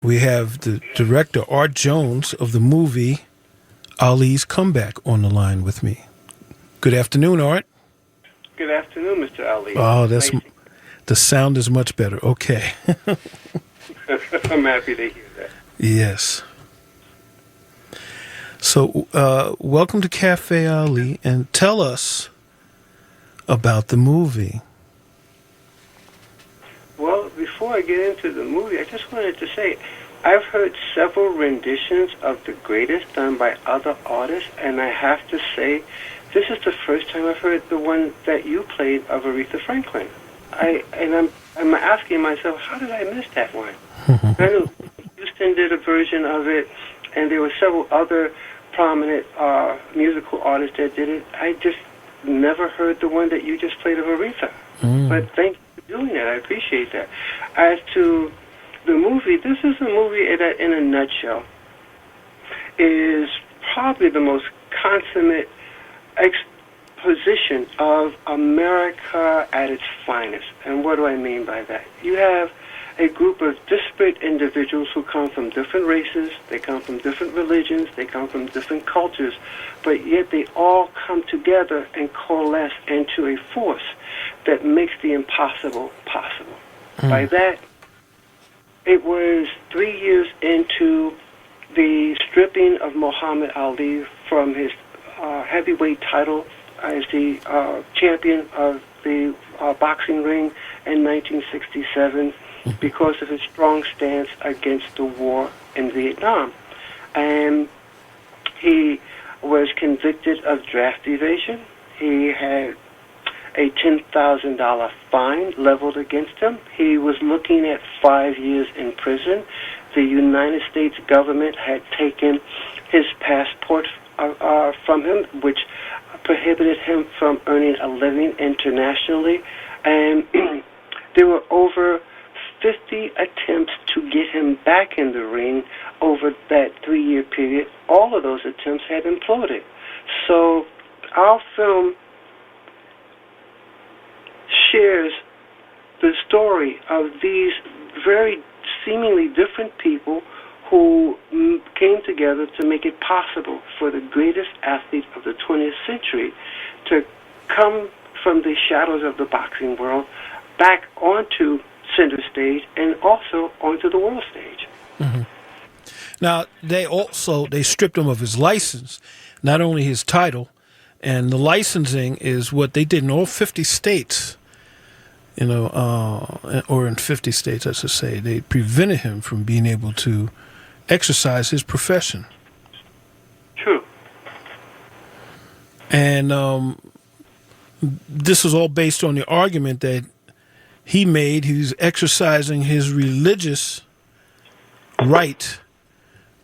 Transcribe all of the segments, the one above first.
We have the director, Art Jones, of the movie Ali's Comeback on the line with me. Good afternoon, Art. Good afternoon, Mr. Ali. Oh, Nice. the sound is much better. Okay. I'm happy to hear that. Yes. So, welcome to Cafe Ali, and tell us about the movie. Well, before I get into the movie, I just wanted to say I've heard several renditions of The Greatest done by other artists, and I have to say this is the first time I've heard the one that you played of Aretha Franklin. I'm asking myself, how did I miss that one? I know Houston did a version of it, and there were several other prominent musical artists that did it. I just never heard the one that you just played of Aretha. But thank you for doing that. I appreciate that. As to the movie, this is a movie that, in a nutshell, is probably the most consummate exposition of America at its finest. And what do I mean by that? You have a group of disparate individuals who come from different races, they come from different religions, they come from different cultures, but yet they all come together and coalesce into a force that makes the impossible possible. By that, it was 3 years into the stripping of Muhammad Ali from his heavyweight title as the champion of the boxing ring in 1967 because of his strong stance against the war in Vietnam. And he was convicted of draft evasion. He had a $10,000 fine leveled against him. He was looking at 5 years in prison. The United States government had taken his passport from him, which prohibited him from earning a living internationally. And there were over 50 attempts to get him back in the ring over that 3-year period. All of those attempts had imploded. So our film shares the story of these very seemingly different people who came together to make it possible for the greatest athlete of the 20th century to come from the shadows of the boxing world back onto center stage and also onto the world stage. Now, they stripped him of his license, not only his title, and the licensing is what they did in all 50 states, or in 50 states, I should say. They prevented him from being able to exercise his profession. True. And this was all based on the argument that he made. He was exercising his religious right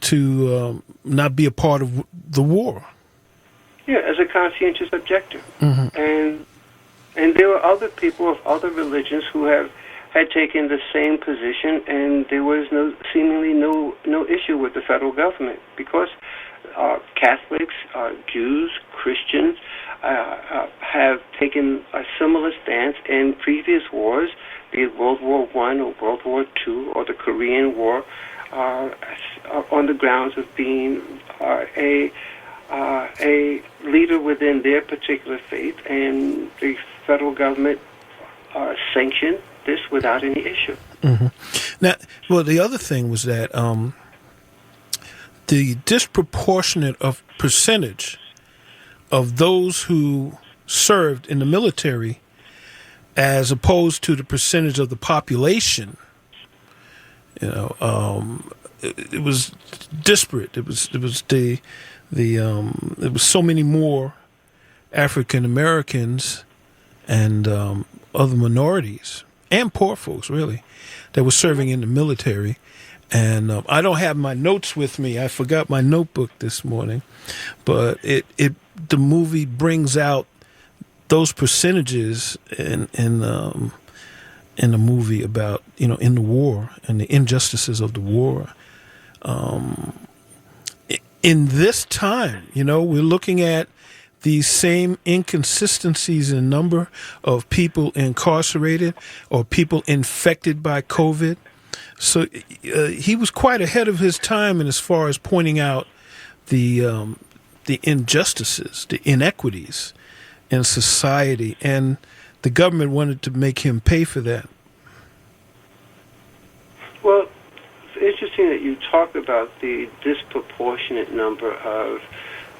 to not be a part of the war. Yeah, as a conscientious objector. And there were other people of other religions who had taken the same position, and there was seemingly no issue with the federal government because Catholics, Jews, Christians have taken a similar stance in previous wars, be it World War I or World War II or the Korean War, on the grounds of being a leader within their particular faith, and the federal government sanctioned this without any issue. Now, well, the other thing was that the disproportionate of percentage of those who served in the military as opposed to the percentage of the population, it was disparate. It was so many more African Americans and other minorities and poor folks, really, that were serving in the military. And I don't have my notes with me. I forgot my notebook this morning, but the movie brings out those percentages in the movie about in the war and the injustices of the war. In this time, we're looking at these same inconsistencies in number of people incarcerated or people infected by COVID. So he was quite ahead of his time in as far as pointing out the injustices, the inequities in society, and the government wanted to make him pay for that. Well, it's interesting that you talk about the disproportionate number of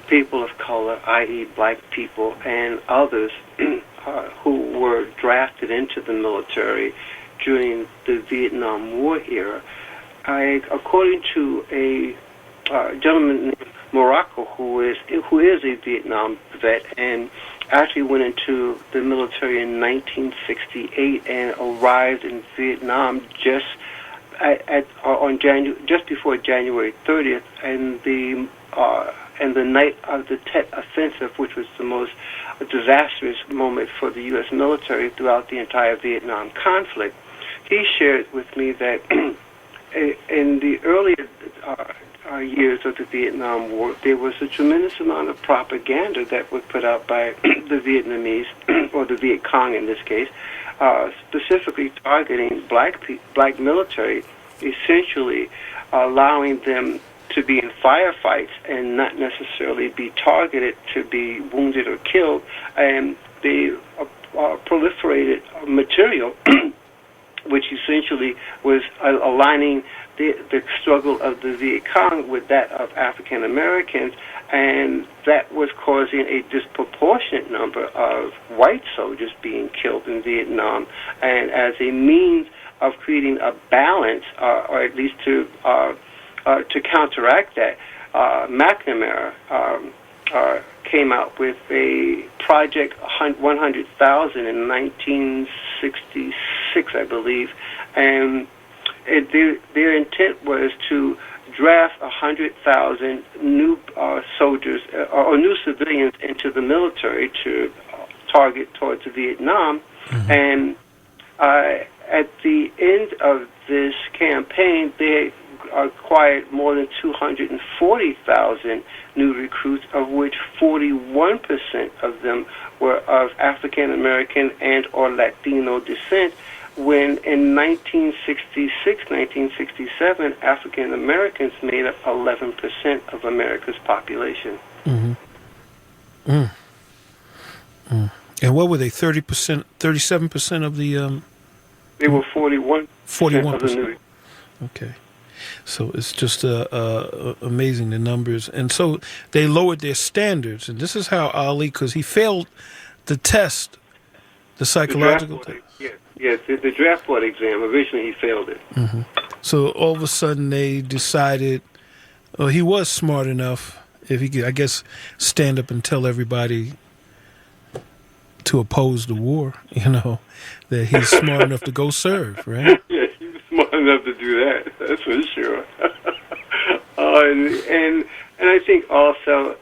people of color, i.e. black people, and others who were drafted into the military during the Vietnam War era. According to a gentleman named Morocco, who is a Vietnam vet and actually went into the military in 1968 and arrived in Vietnam just just before January 30th, and the night of the Tet Offensive, which was the most disastrous moment for the U.S. military throughout the entire Vietnam conflict. He shared with me that in the earlier years of the Vietnam War, there was a tremendous amount of propaganda that was put out by the Vietnamese, or the Viet Cong in this case, specifically targeting black military, essentially allowing them to be in firefights and not necessarily be targeted to be wounded or killed. And they proliferated material which essentially was aligning the struggle of the Viet Cong with that of African Americans, and that was causing a disproportionate number of white soldiers being killed in Vietnam. And as a means of creating a balance, or at least to counteract that, McNamara came out with a Project 100,000 in 1966, I believe, and their intent was to draft 100,000 new soldiers or new civilians into the military to target towards Vietnam. Mm-hmm. And at the end of this campaign, they acquired more than 240,000 new recruits, of which 41% of them were of African American and or Latino descent, when in 1966, 1967, African Americans made up 11% of America's population. Mm-hmm. Mm. Mm. And what were they, 30%, 37% of the... They were 41% 41%. Of the new. Okay. So it's just amazing, the numbers. And so they lowered their standards. And this is how Ali, because he failed the test, the psychological test. Yes, the draft board exam. Originally, he failed it. Mm-hmm. So all of a sudden, they decided, well, he was smart enough, if he could, I guess, stand up and tell everybody to oppose the war, that he's smart enough to go serve, right? Yes, he was smart enough to do that. That's for sure. And I think also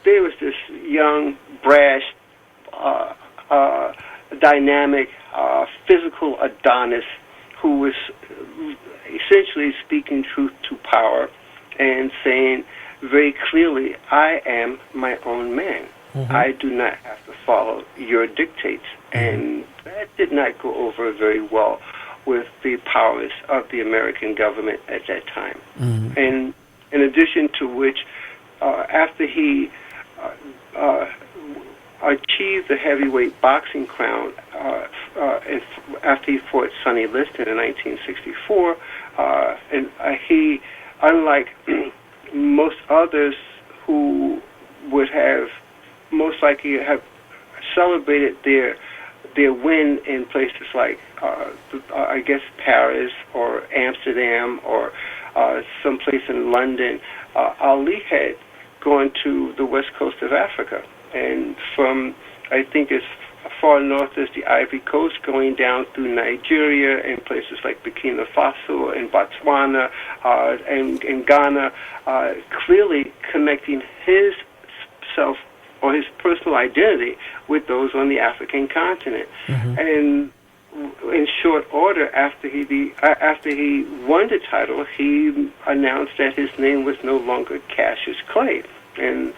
there was this young, brash, dynamic, physical Adonis who was essentially speaking truth to power and saying very clearly, I am my own man. Mm-hmm. I do not have to follow your dictates. Mm-hmm. And that did not go over very well with the powers of the American government at that time. Mm-hmm. And in addition to which, after he achieved the heavyweight boxing crown, after he fought Sonny Liston in 1964, and he, unlike most others who would have most likely have celebrated their win in places like, I guess, Paris or Amsterdam or someplace in London, Ali had gone to the west coast of Africa. And from, I think, as far north as the Ivory Coast, going down through Nigeria and places like Burkina Faso and Botswana and Ghana, clearly connecting his self or his personal identity with those on the African continent. Mm-hmm. And in short order, after he won the title, he announced that his name was no longer Cassius Clay. And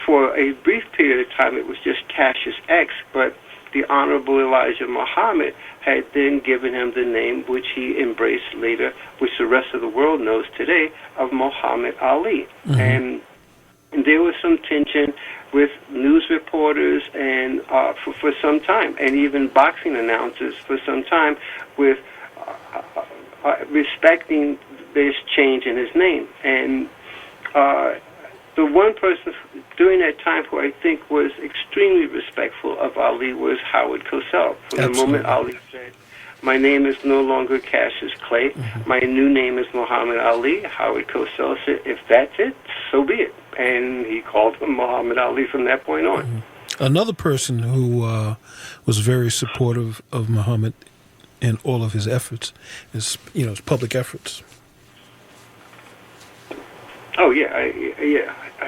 for a brief period of time, it was just Cassius X, but the Honorable Elijah Muhammad had then given him the name which he embraced later, which the rest of the world knows today, of Muhammad Ali. And there was some tension with news reporters and for some time, and even boxing announcers for some time, with respecting this change in his name. And the one person during that time who I think was extremely respectful of Ali was Howard Cosell. From the moment Ali said, "My name is no longer Cassius Clay. My new name is Muhammad Ali," Howard Cosell said, "If that's it, so be it." And he called him Muhammad Ali from that point on. Another person who was very supportive of Muhammad in all of his efforts, his public efforts. Oh yeah,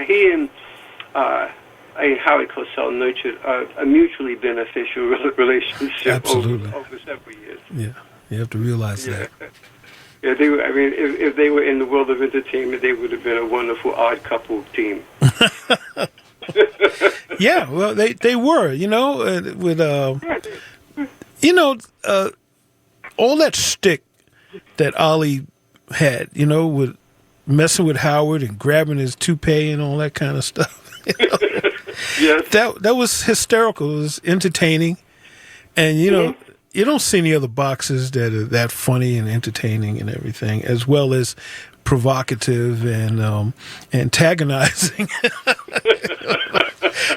he and Howard Cosell nurtured a mutually beneficial relationship over several years. Yeah, you have to realize that. Yeah, they were. I mean, if they were in the world of entertainment, they would have been a wonderful odd couple team. Yeah, well, they were. With all that stick that Ali had. With messing with Howard and grabbing his toupee and all that kind of stuff. Yes. That was hysterical. It was entertaining. And, you don't see any other boxers that are that funny and entertaining and everything, as well as provocative and antagonizing.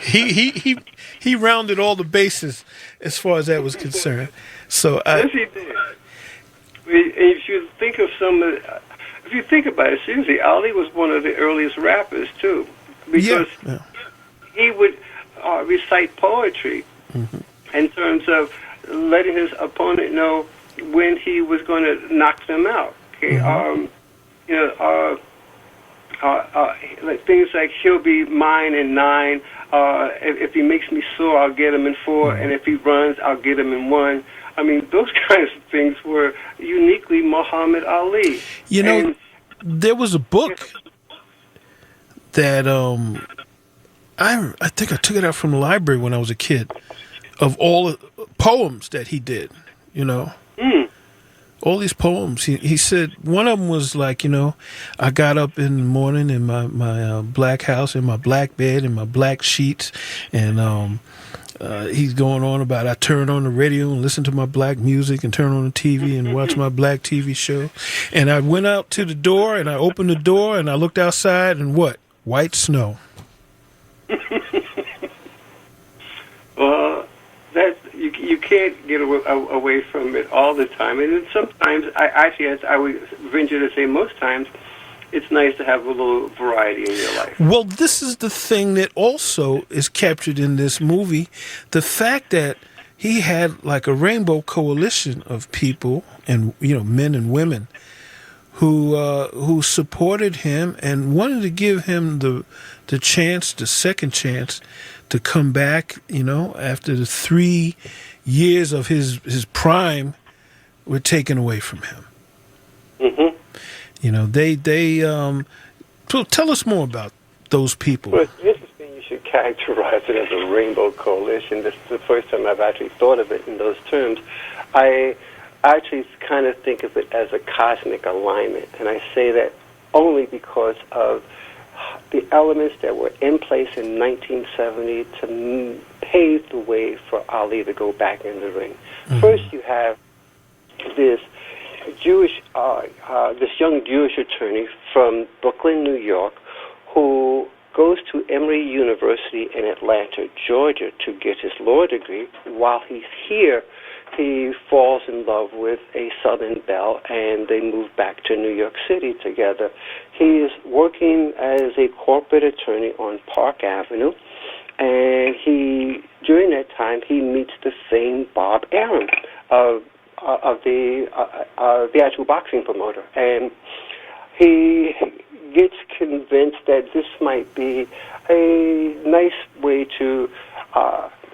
He rounded all the bases as far as that was concerned. So yes, he did. If you think of if you think about it seriously, Ali was one of the earliest rappers too, because he would recite poetry in terms of letting his opponent know when he was going to knock them out. Okay, like things like "He'll be mine in 9." If he makes me sore, I'll get him in 4, and if he runs, I'll get him in 1. I mean, those kinds of things were uniquely Muhammad Ali. There was a book that I think I took it out from the library when I was a kid, of all the poems that he did. All these poems. He said one of them was like, I got up in the morning in my black house, in my black bed, in my black sheets, and he's going on about I turn on the radio and listen to my black music and turn on the TV and watch my black TV show. And I went out to the door and I opened the door and I looked outside and what? White snow. Well, you can't get away from it all the time. And then sometimes, as I would venture to say most times, it's nice to have a little variety in your life. Well, this is the thing that also is captured in this movie. The fact that he had like a rainbow coalition of people and, men and women who supported him and wanted to give him the chance, the second chance to come back, after the 3 years of his prime were taken away from him. So tell us more about those people. Well, it's interesting you should characterize it as a rainbow coalition. This is the first time I've actually thought of it in those terms. I actually kind of think of it as a cosmic alignment, and I say that only because of the elements that were in place in 1970 to pave the way for Ali to go back in the ring. First, you have this young Jewish attorney from Brooklyn, New York, who goes to Emory University in Atlanta, Georgia, to get his law degree. While he's here, he falls in love with a Southern belle, and they move back to New York City together. He is working as a corporate attorney on Park Avenue, and during that time, he meets the famed Bob Arum of the actual boxing promoter, and he gets convinced that this might be a nice way to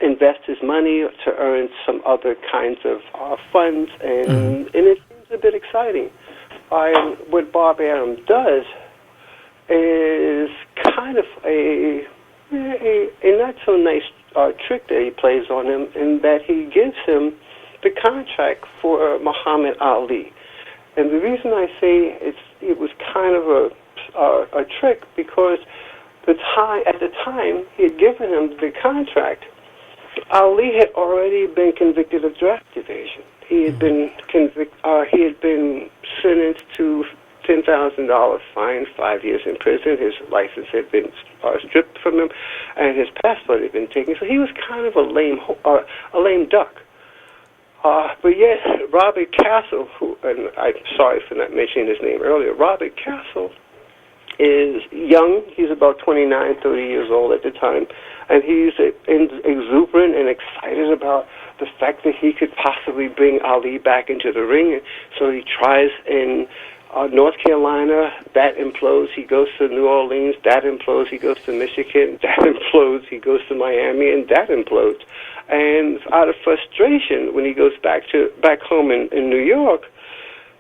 invest his money to earn some other kinds of funds, and it seems a bit exciting. What Bob Arum does is kind of a not so nice trick that he plays on him, in that he gives him the contract for Muhammad Ali. And the reason I say it was kind of a trick, because at the time he had given him the contract, Ali had already been convicted of draft evasion. He had been he had been sentenced to $10,000 fine, 5 years in prison. His license had been stripped from him, and his passport had been taken. So he was kind of a lame duck. But yet, Robert Castle, and I'm sorry for not mentioning his name earlier, Robert Castle is young. He's about 29, 30 years old at the time, and he's exuberant and excited about the fact that he could possibly bring Ali back into the ring. So he tries in North Carolina, that implodes. He goes to New Orleans, that implodes. He goes to Michigan, that implodes. He goes to Miami, and that implodes. And out of frustration, when he goes back home in New York,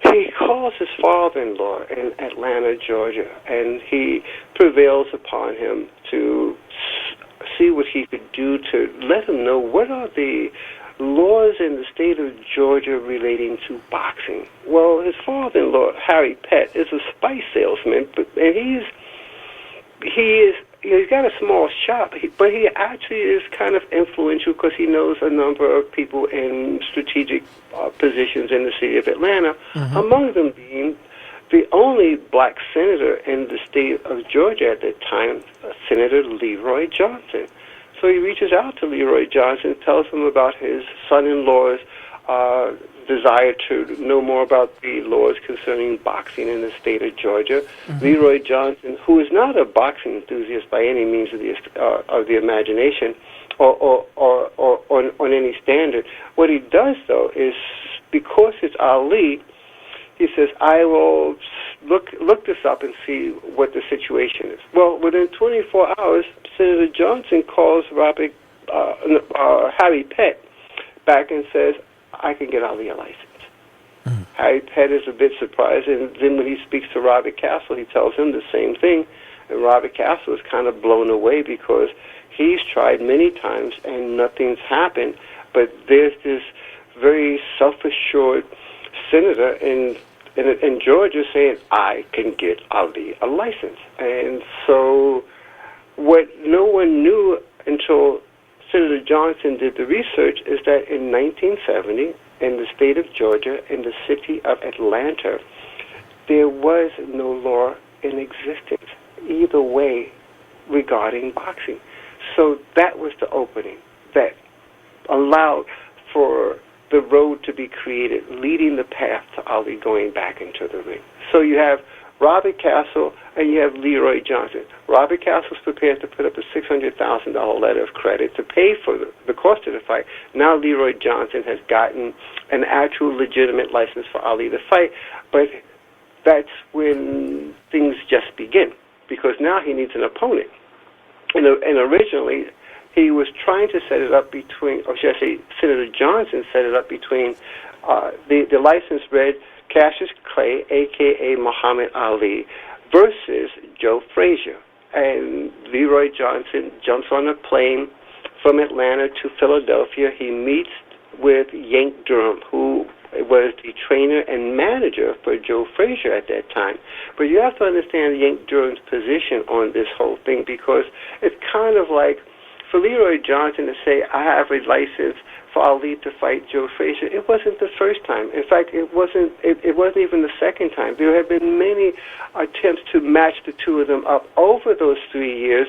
he calls his father-in-law in Atlanta, Georgia, and he prevails upon him to see what he could do to let him know what are the laws in the state of Georgia relating to boxing. Well, his father-in-law, Harry Pett, is a spice salesman, and he's got a small shop, but he actually is kind of influential because he knows a number of people in strategic positions in the city of Atlanta, among them being the only black senator in the state of Georgia at that time, Senator Leroy Johnson. So he reaches out to Leroy Johnson, tells him about his son-in-law's desire to know more about the laws concerning boxing in the state of Georgia. Leroy Johnson, who is not a boxing enthusiast by any means of the imagination or on any standard, what he does, though, is because it's Ali, he says, I will look this up and see what the situation is. Well, within 24 hours, Senator Johnson calls Harry Pett back and says, I can get Ali a license. Harry Pett is a bit surprised, and then when he speaks to Robert Castle, he tells him the same thing, and Robert Castle is kind of blown away because he's tried many times and nothing's happened, but there's this very self-assured senator in Georgia saying, I can get Ali a license. And so what no one knew until Senator Johnson did the research is that in 1970, in the state of Georgia, in the city of Atlanta, there was no law in existence either way regarding boxing. So that was the opening that allowed for the road to be created, leading the path to Ali going back into the ring. So you have Robert Castle and you have Leroy Johnson. Robert Castle's prepared to put up a $600,000 letter of credit to pay for the cost of the fight. Now Leroy Johnson has gotten an actual legitimate license for Ali to fight, but that's when things just begin, because now he needs an opponent. And originally, he was trying to set it up between, or should I say, Senator Johnson set it up between the license read Cassius Clay, a.k.a. Muhammad Ali, versus Joe Frazier. And Leroy Johnson jumps on a plane from Atlanta to Philadelphia. He meets with Yank Durham, who was the trainer and manager for Joe Frazier at that time. But you have to understand Yank Durham's position on this whole thing, because it's kind of like for Leroy Johnson to say, I have a license for Ali to fight Joe Frazier. It wasn't the first time. In fact, it wasn't even the second time. There have been many attempts to match the two of them up over those 3 years.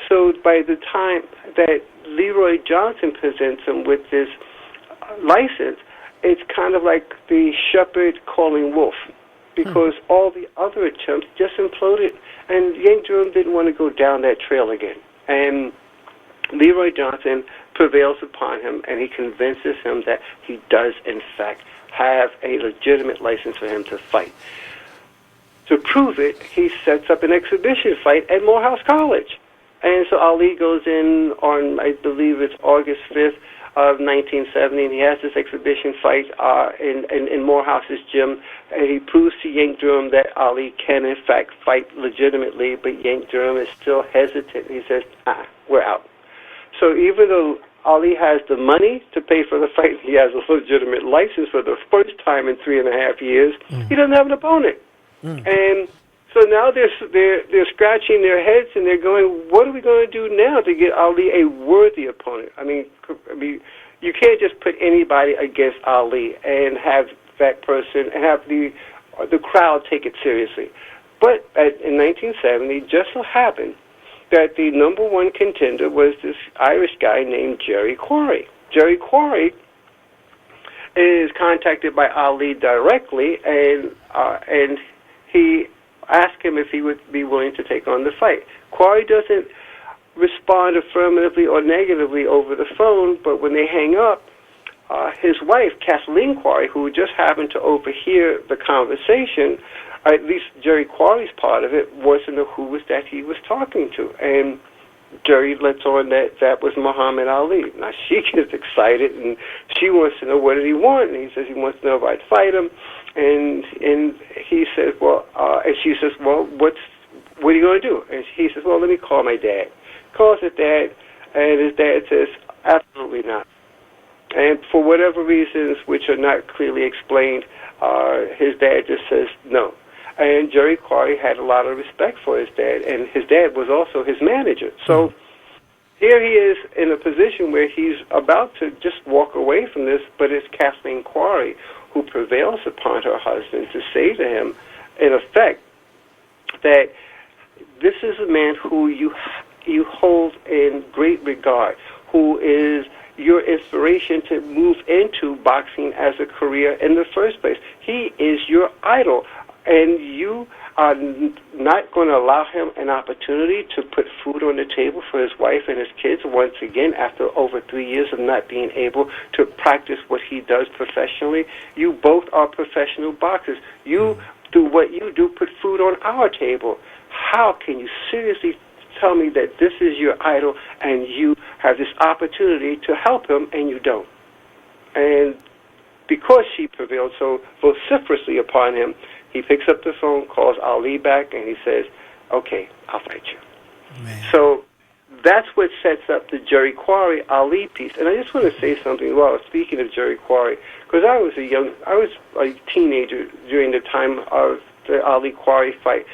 So by the time that Leroy Johnson presents him with this license, it's kind of like the shepherd calling wolf, because all the other attempts just imploded, and Yank Durham didn't want to go down that trail again. And Leroy Johnson prevails upon him, and he convinces him that he does, in fact, have a legitimate license for him to fight. To prove it, he sets up an exhibition fight at Morehouse College. And so Ali goes in on, I believe it's August 5th of 1970, and he has this exhibition fight in Morehouse's gym. And he proves to Yank Durham that Ali can, in fact, fight legitimately, but Yank Durham is still hesitant. He says, we're out. So even though Ali has the money to pay for the fight, he has a legitimate license for the first time in 3.5 years, he doesn't have an opponent. And so now they're scratching their heads and they're going, what are we going to do now to get Ali a worthy opponent? I mean, you can't just put anybody against Ali and have that person and have the crowd take it seriously. But in 1970, just so happened that the number one contender was this Irish guy named Jerry Quarry. Jerry Quarry is contacted by Ali directly, and he asked him if he would be willing to take on the fight. Quarry doesn't respond affirmatively or negatively over the phone, but when they hang up, his wife, Kathleen Quarry, who just happened to overhear the conversation, at least Jerry Quarry's part of it, wants to know who was that he was talking to. And Jerry lets on that was Muhammad Ali. Now, she gets excited, and she wants to know what did he want. And he says he wants to know if I'd fight him. And he says, well, and she says, well, what are you going to do? And he says, well, let me call my dad. Calls his dad, and his dad says, absolutely not. And for whatever reasons, which are not clearly explained, his dad just says no. And Jerry Quarry had a lot of respect for his dad, and his dad was also his manager. So here he is in a position where he's about to just walk away from this, but it's Kathleen Quarry who prevails upon her husband to say to him, in effect, that this is a man who you hold in great regard, who is your inspiration to move into boxing as a career in the first place. He is your idol, and you are not going to allow him an opportunity to put food on the table for his wife and his kids once again after over 3 years of not being able to practice what he does professionally. You both are professional boxers. You do what you do, put food on our table. How can you seriously tell me that this is your idol and you have this opportunity to help him and you don't? And because she prevailed so vociferously upon him, he picks up the phone, calls Ali back, and he says, okay, I'll fight you. Man. So that's what sets up the Jerry Quarry Ali piece. And I just want to say something while speaking of Jerry Quarry, because I was a teenager during the time of the Ali Quarry fight.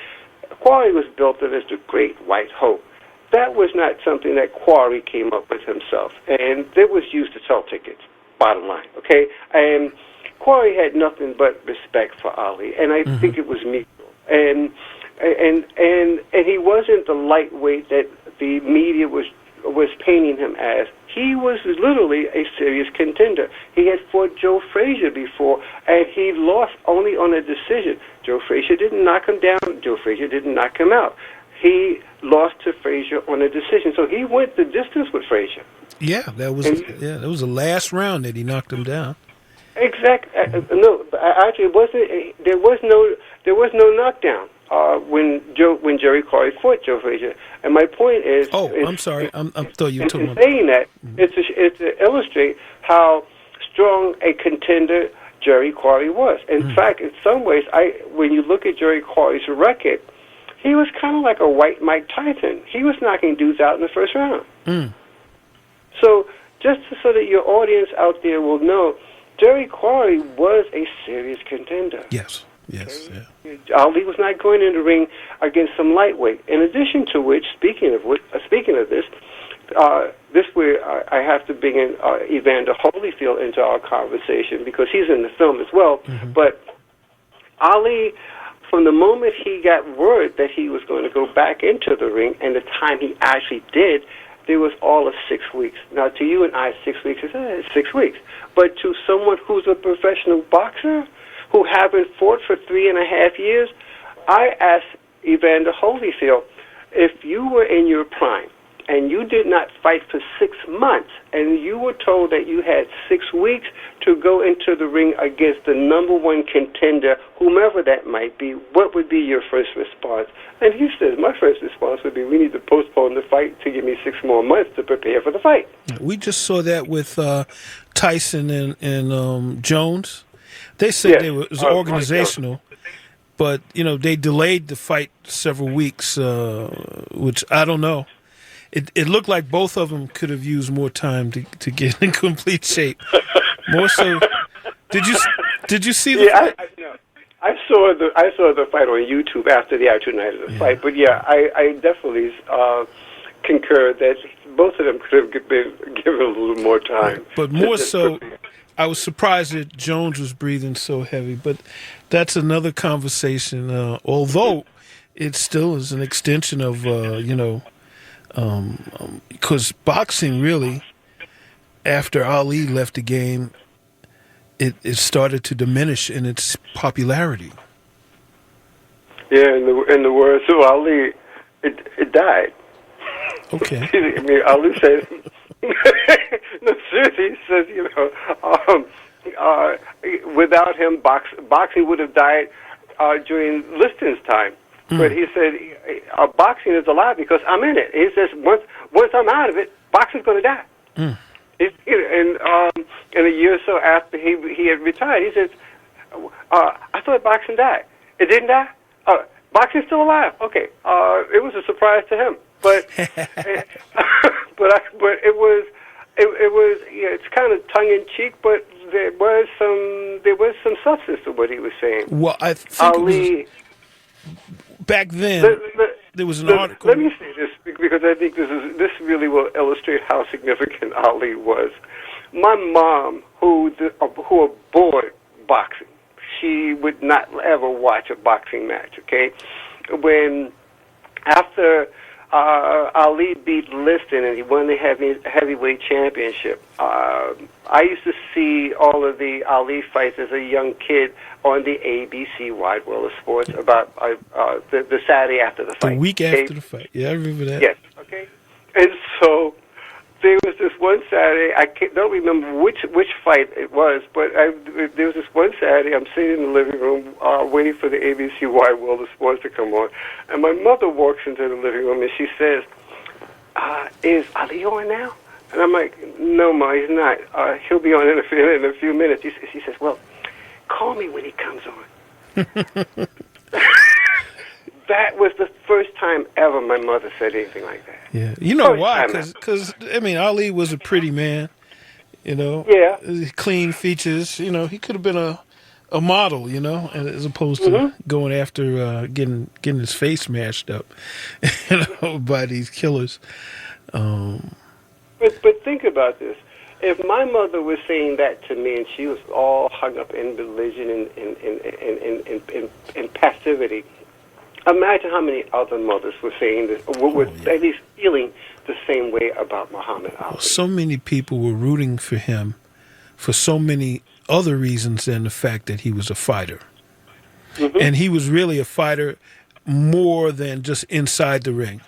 Quarry was built of as the Great White Hope. That was not something that Quarry came up with himself, and it was used to sell tickets, bottom line, okay? And Quarry had nothing but respect for Ali, and I think it was mutual. And he wasn't the lightweight that the media was painting him as. He was literally a serious contender. He had fought Joe Frazier before, and he lost only on a decision. Joe Frazier didn't knock him down. Joe Frazier didn't knock him out. He lost to Frazier on a decision. So he went the distance with Frazier. Yeah, that was the last round that he knocked him down. Exactly. No, actually, it wasn't. There was no knockdown when Jerry Quarry fought Joe Frazier. And my point is. Oh, I'm sorry. I thought you were talking about. Saying that, it's to illustrate how strong a contender Jerry Quarry was. In fact, in some ways, when you look at Jerry Quarry's record, he was kind of like a white Mike Tyson. He was knocking dudes out in the first round. So just so that your audience out there will know, Jerry Quarry was a serious contender. Yes. Yes. Okay? Yeah. Ali was not going in the ring against some lightweight. In addition to which, speaking of this, this where I have to bring in Evander Holyfield into our conversation because he's in the film as well. But Ali, from the moment he got word that he was going to go back into the ring and the time he actually did, there was all of 6 weeks. Now, to you and I, 6 weeks is 6 weeks. But to someone who's a professional boxer who haven't fought for 3.5 years, I asked Evander Holyfield, if you were in your prime and you did not fight for 6 months and you were told that you had 6 weeks to go into the ring against the number one contender, whomever that might be, what would be your first response? And he says, my first response would be, we need to postpone the fight to give me 6 more months to prepare for the fight. We just saw that with Tyson and Jones. They said it was organizational, but they delayed the fight several weeks, which I don't know. it looked like both of them could have used more time to get in complete shape. More so, did you see the fight? No. I saw the fight on YouTube after the actual night of the fight. But yeah, I definitely concur that both of them could have been given a little more time. But more so, I was surprised that Jones was breathing so heavy. But that's another conversation. Although it still is an extension of because boxing really, after Ali left the game, it started to diminish in its popularity. Yeah, in the words of Ali, it died. Okay. I mean, Ali says, no, seriously, he says, without him, boxing would have died during Liston's time. But he said, boxing is alive because I'm in it. He says, once I'm out of it, boxing's going to die. And a year or so after he had retired, he says, I thought boxing died. It didn't die? Boxing's still alive. Okay. It was a surprise to him. But but it was it's kind of tongue in cheek, but there was some substance to what he was saying. Well, I think Ali, back then there was an article. Let me say this because I think this really will illustrate how significant Ali was. My mom, who abhorred boxing, she would not ever watch a boxing match. Okay, when after Ali beat Liston and he won the heavyweight championship, I used to see all of the Ali fights as a young kid on the ABC Wide World of Sports about the Saturday after the fight. The week after the fight. Yeah, I remember that. Yes, okay. And so there was this one Saturday, don't remember which fight it was, but there was this one Saturday, I'm sitting in the living room waiting for the ABC Wide World of Sports to come on, and my mother walks into the living room and she says, is Ali on now? And I'm like, no, Ma, he's not. He'll be on in a few minutes. She says, well, call me when he comes on. That was the first time ever my mother said anything like that. Yeah, you know why? Because I mean, Ali was a pretty man. Yeah. Clean features. He could have been a model. As opposed to going after getting his face mashed up, by these killers. But think about this. If my mother was saying that to me, and she was all hung up in religion and passivity. Imagine how many other mothers were saying this, or were at least feeling the same way about Muhammad Ali. So many people were rooting for him for so many other reasons than the fact that he was a fighter. And he was really a fighter more than just inside the ring.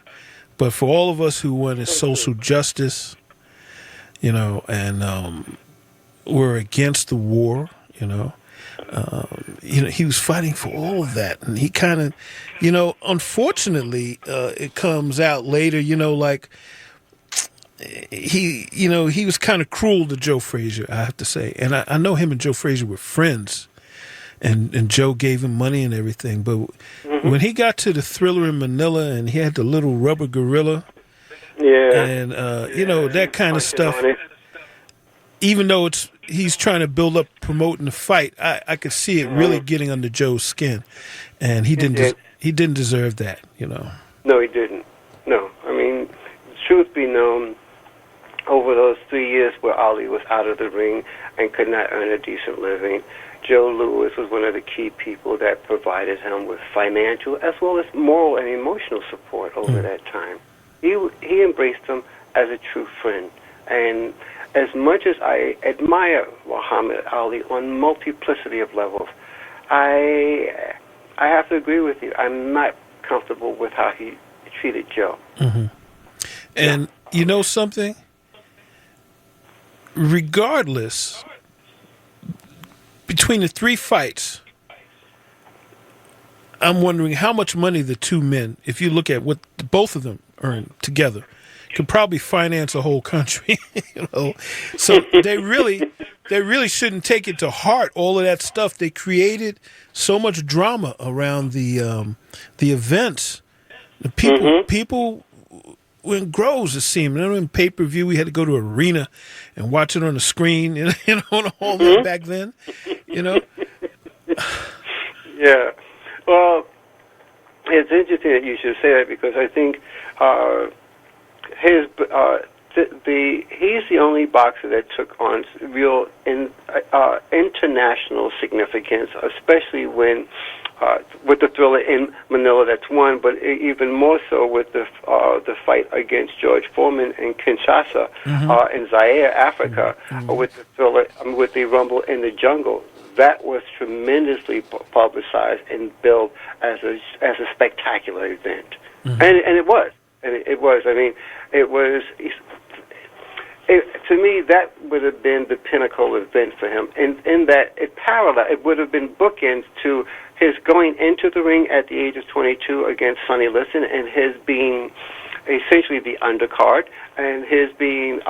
But for all of us who wanted social justice, and were against the war, he was fighting for all of that. And he kind of, unfortunately, it comes out later, like he was kind of cruel to Joe Frazier, I have to say. And I know him and Joe Frazier were friends, and Joe gave him money and everything. But when he got to the Thriller in Manila and he had the little rubber gorilla, and that kind of stuff, even though he's trying to build up promoting the fight, I could see it really getting under Joe's skin, and he didn't deserve that, No, he didn't. No, I mean, truth be known, over those 3 years where Ali was out of the ring and could not earn a decent living, Joe Louis was one of the key people that provided him with financial as well as moral and emotional support over that time. He embraced him as a true friend, and as much as I admire Muhammad Ali on multiplicity of levels, I have to agree with you. I'm not comfortable with how he treated Joe. And you know something? Regardless, between the three fights, I'm wondering how much money the two men, if you look at what both of them earned together, could probably finance a whole country. So they really shouldn't take it to heart, all of that stuff. They created so much drama around the events. The people when grows, it seemed. Remember in pay-per-view, we had to go to an arena and watch it on the screen, all that back then, Yeah. Well, it's interesting that you should say that because I think he's the only boxer that took on real international significance, especially when with the Thriller in Manila. That's one, but even more so with the fight against George Foreman in Kinshasa, in Zaire, Africa, with the Thriller, with the Rumble in the Jungle. That was tremendously publicized and billed as a spectacular event, and it was. It was. I mean, it was. To me, that would have been the pinnacle event for him. In that, it would have been bookends to his going into the ring at the age of 22 against Sonny Liston, and his being essentially the undercard, and his being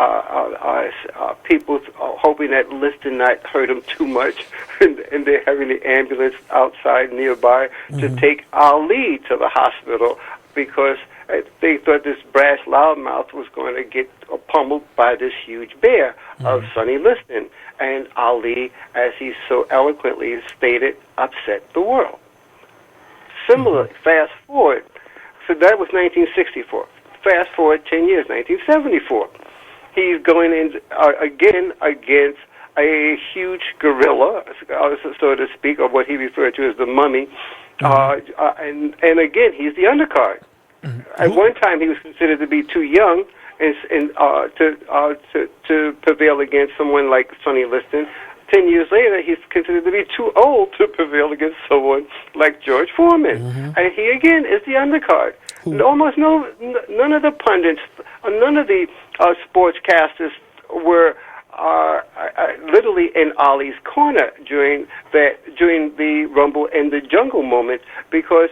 people hoping that Liston not hurt him too much, and they're having the ambulance outside nearby to take Ali to the hospital because they thought this brash loudmouth was going to get pummeled by this huge bear of Sonny Liston. And Ali, as he so eloquently stated, upset the world. Similarly, fast forward, so that was 1964. Fast forward 10 years, 1974. He's going in again against a huge gorilla, so to speak, or what he referred to as the mummy. And again, he's the undercard. At one time, he was considered to be too young to prevail against someone like Sonny Liston. 10 years later, he's considered to be too old to prevail against someone like George Foreman. And he, again, is the undercard. Almost none of the pundits, none of the sportscasters were literally in Ali's corner during the Rumble in the Jungle moment, because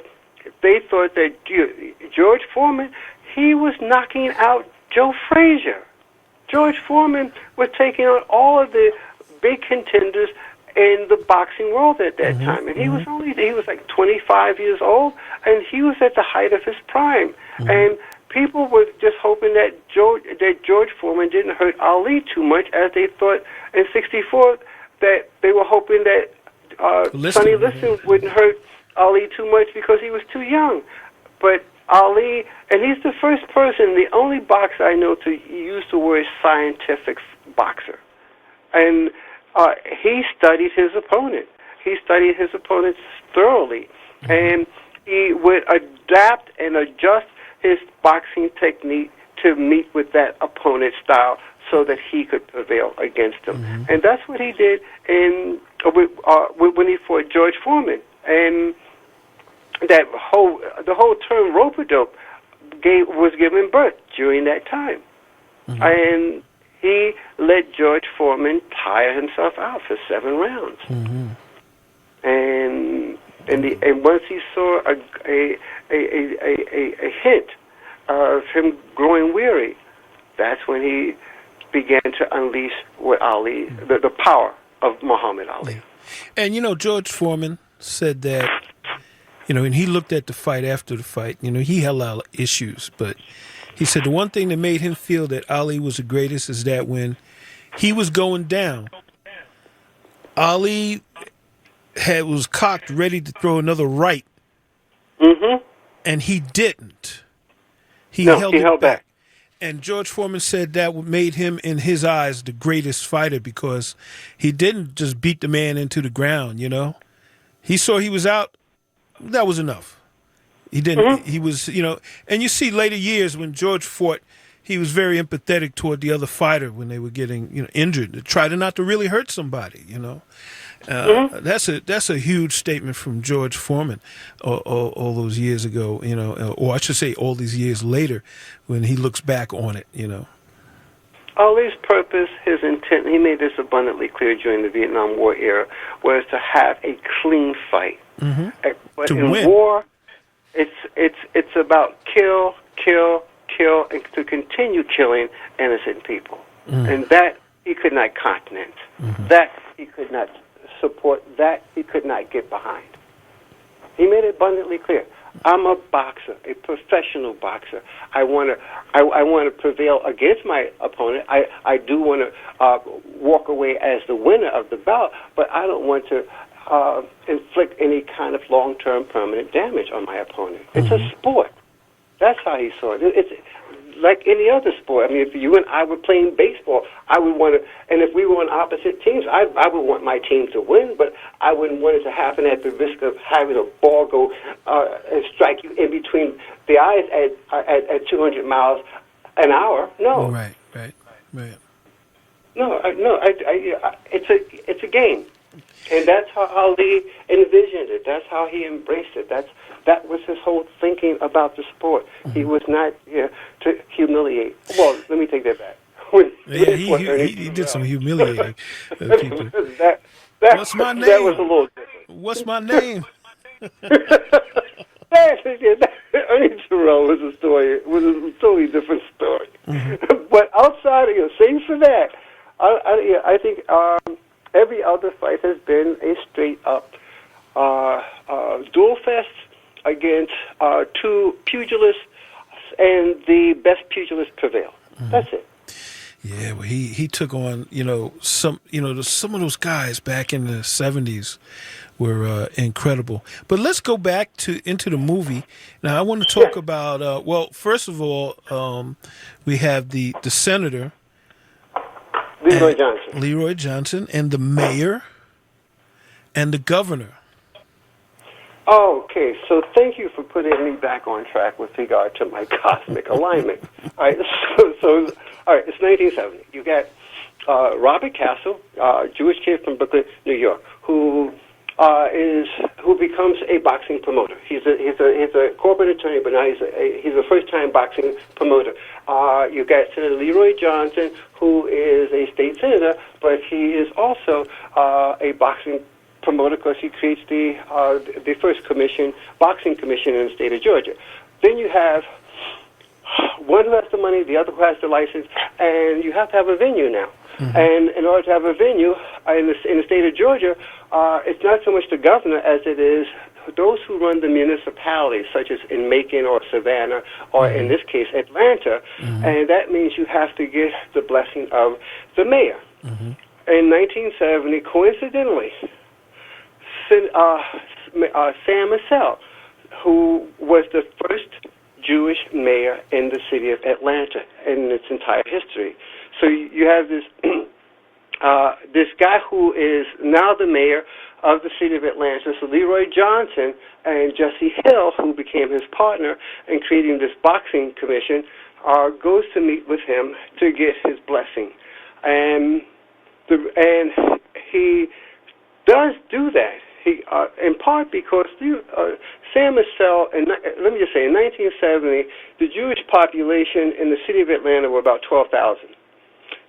they thought that George Foreman, he was knocking out Joe Frazier. George Foreman was taking on all of the big contenders in the boxing world at that time, and he was like 25 years old, and he was at the height of his prime. And people were just hoping that George Foreman didn't hurt Ali too much, as they thought in '64 that they were hoping that Sonny Liston wouldn't hurt Ali too much because he was too young. But Ali, and he's the first person, the only boxer I know to use the word scientific boxer. And he studied his opponent. He studied his opponents thoroughly. And he would adapt and adjust his boxing technique to meet with that opponent's style so that he could prevail against him. And that's what he did when he fought George Foreman. And the whole term rope-a-dope was given birth during that time. And he let George Foreman tire himself out for 7 rounds. And once he saw a hint of him growing weary, that's when he began to unleash what Ali, the power of Muhammad Ali. And George Foreman said that, and he looked at the fight after the fight. He had a lot of issues, but he said the one thing that made him feel that Ali was the greatest is that when he was going down, Ali was cocked, ready to throw another right, and he didn't. He held back. And George Foreman said that made him, in his eyes, the greatest fighter because he didn't just beat the man into the ground. He saw he was out. That was enough. He didn't. He was, and you see later years when George fought, he was very empathetic toward the other fighter when they were getting, injured. To try to not to really hurt somebody. That's a huge statement from George Foreman all those years ago. Or I should say, all these years later, when he looks back on it. Ali's purpose, his intent, he made this abundantly clear during the Vietnam War era, was to have a clean fight. But in war, it's about kill, and to continue killing innocent people. And that he could not countenance. That he could not support. That he could not get behind. He made it abundantly clear. I'm a boxer, a professional boxer. I want to I want to prevail against my opponent. I do want to walk away as the winner of the bout, but I don't want to inflict any kind of long-term permanent damage on my opponent. It's a sport. That's how he saw it. It's like any other sport. I mean, if you and I were playing baseball, I would want to, and if we were on opposite teams, I would want my team to win, but I wouldn't want it to happen at the risk of having a ball go and strike you in between the eyes at 200 miles an hour. No. Right. No, it's a game. And that's how Ali envisioned it. That's how he embraced it. That was his whole thinking about the sport. He was not here to humiliate. Well, let me take that back. He did some humiliating people. What's my name? That was a little different. What's my name? Ernie Terrell was a totally different story. But outside of save for that, I think every other fight has been a straight-up duel fest against two pugilists, and the best pugilist prevail. That's it. Yeah, well, he took on some of those guys back in the 70s were incredible. But let's go back into the movie. Now I want to talk about well, first of all, we have the senator. Leroy Johnson, and the mayor, and the governor. Okay, so thank you for putting me back on track with regard to my cosmic alignment. All right, so all right, it's 1970. You got Robert Castle, Jewish kid from Brooklyn, New York, who becomes a boxing promoter. He's a corporate attorney, but now he's a first-time boxing promoter. You got Senator Leroy Johnson, who is a state senator, but he is also a boxing promoter because he creates the first boxing commission in the state of Georgia. Then you have one who has the money, the other who has the license, and you have to have a venue now. And in order to have a venue in the state of Georgia, it's not so much the governor as it is those who run the municipalities, such as in Macon or Savannah, or in this case, Atlanta, and that means you have to get the blessing of the mayor. In 1970, coincidentally, Sam Massell, who was the first Jewish mayor in the city of Atlanta in its entire history. So you have this this guy who is now the mayor of the city of Atlanta, so Leroy Johnson and Jesse Hill, who became his partner in creating this boxing commission, goes to meet with him to get his blessing. And he does do that. He, in part because Sam Massell, let me just say, in 1970, the Jewish population in the city of Atlanta were about 12,000.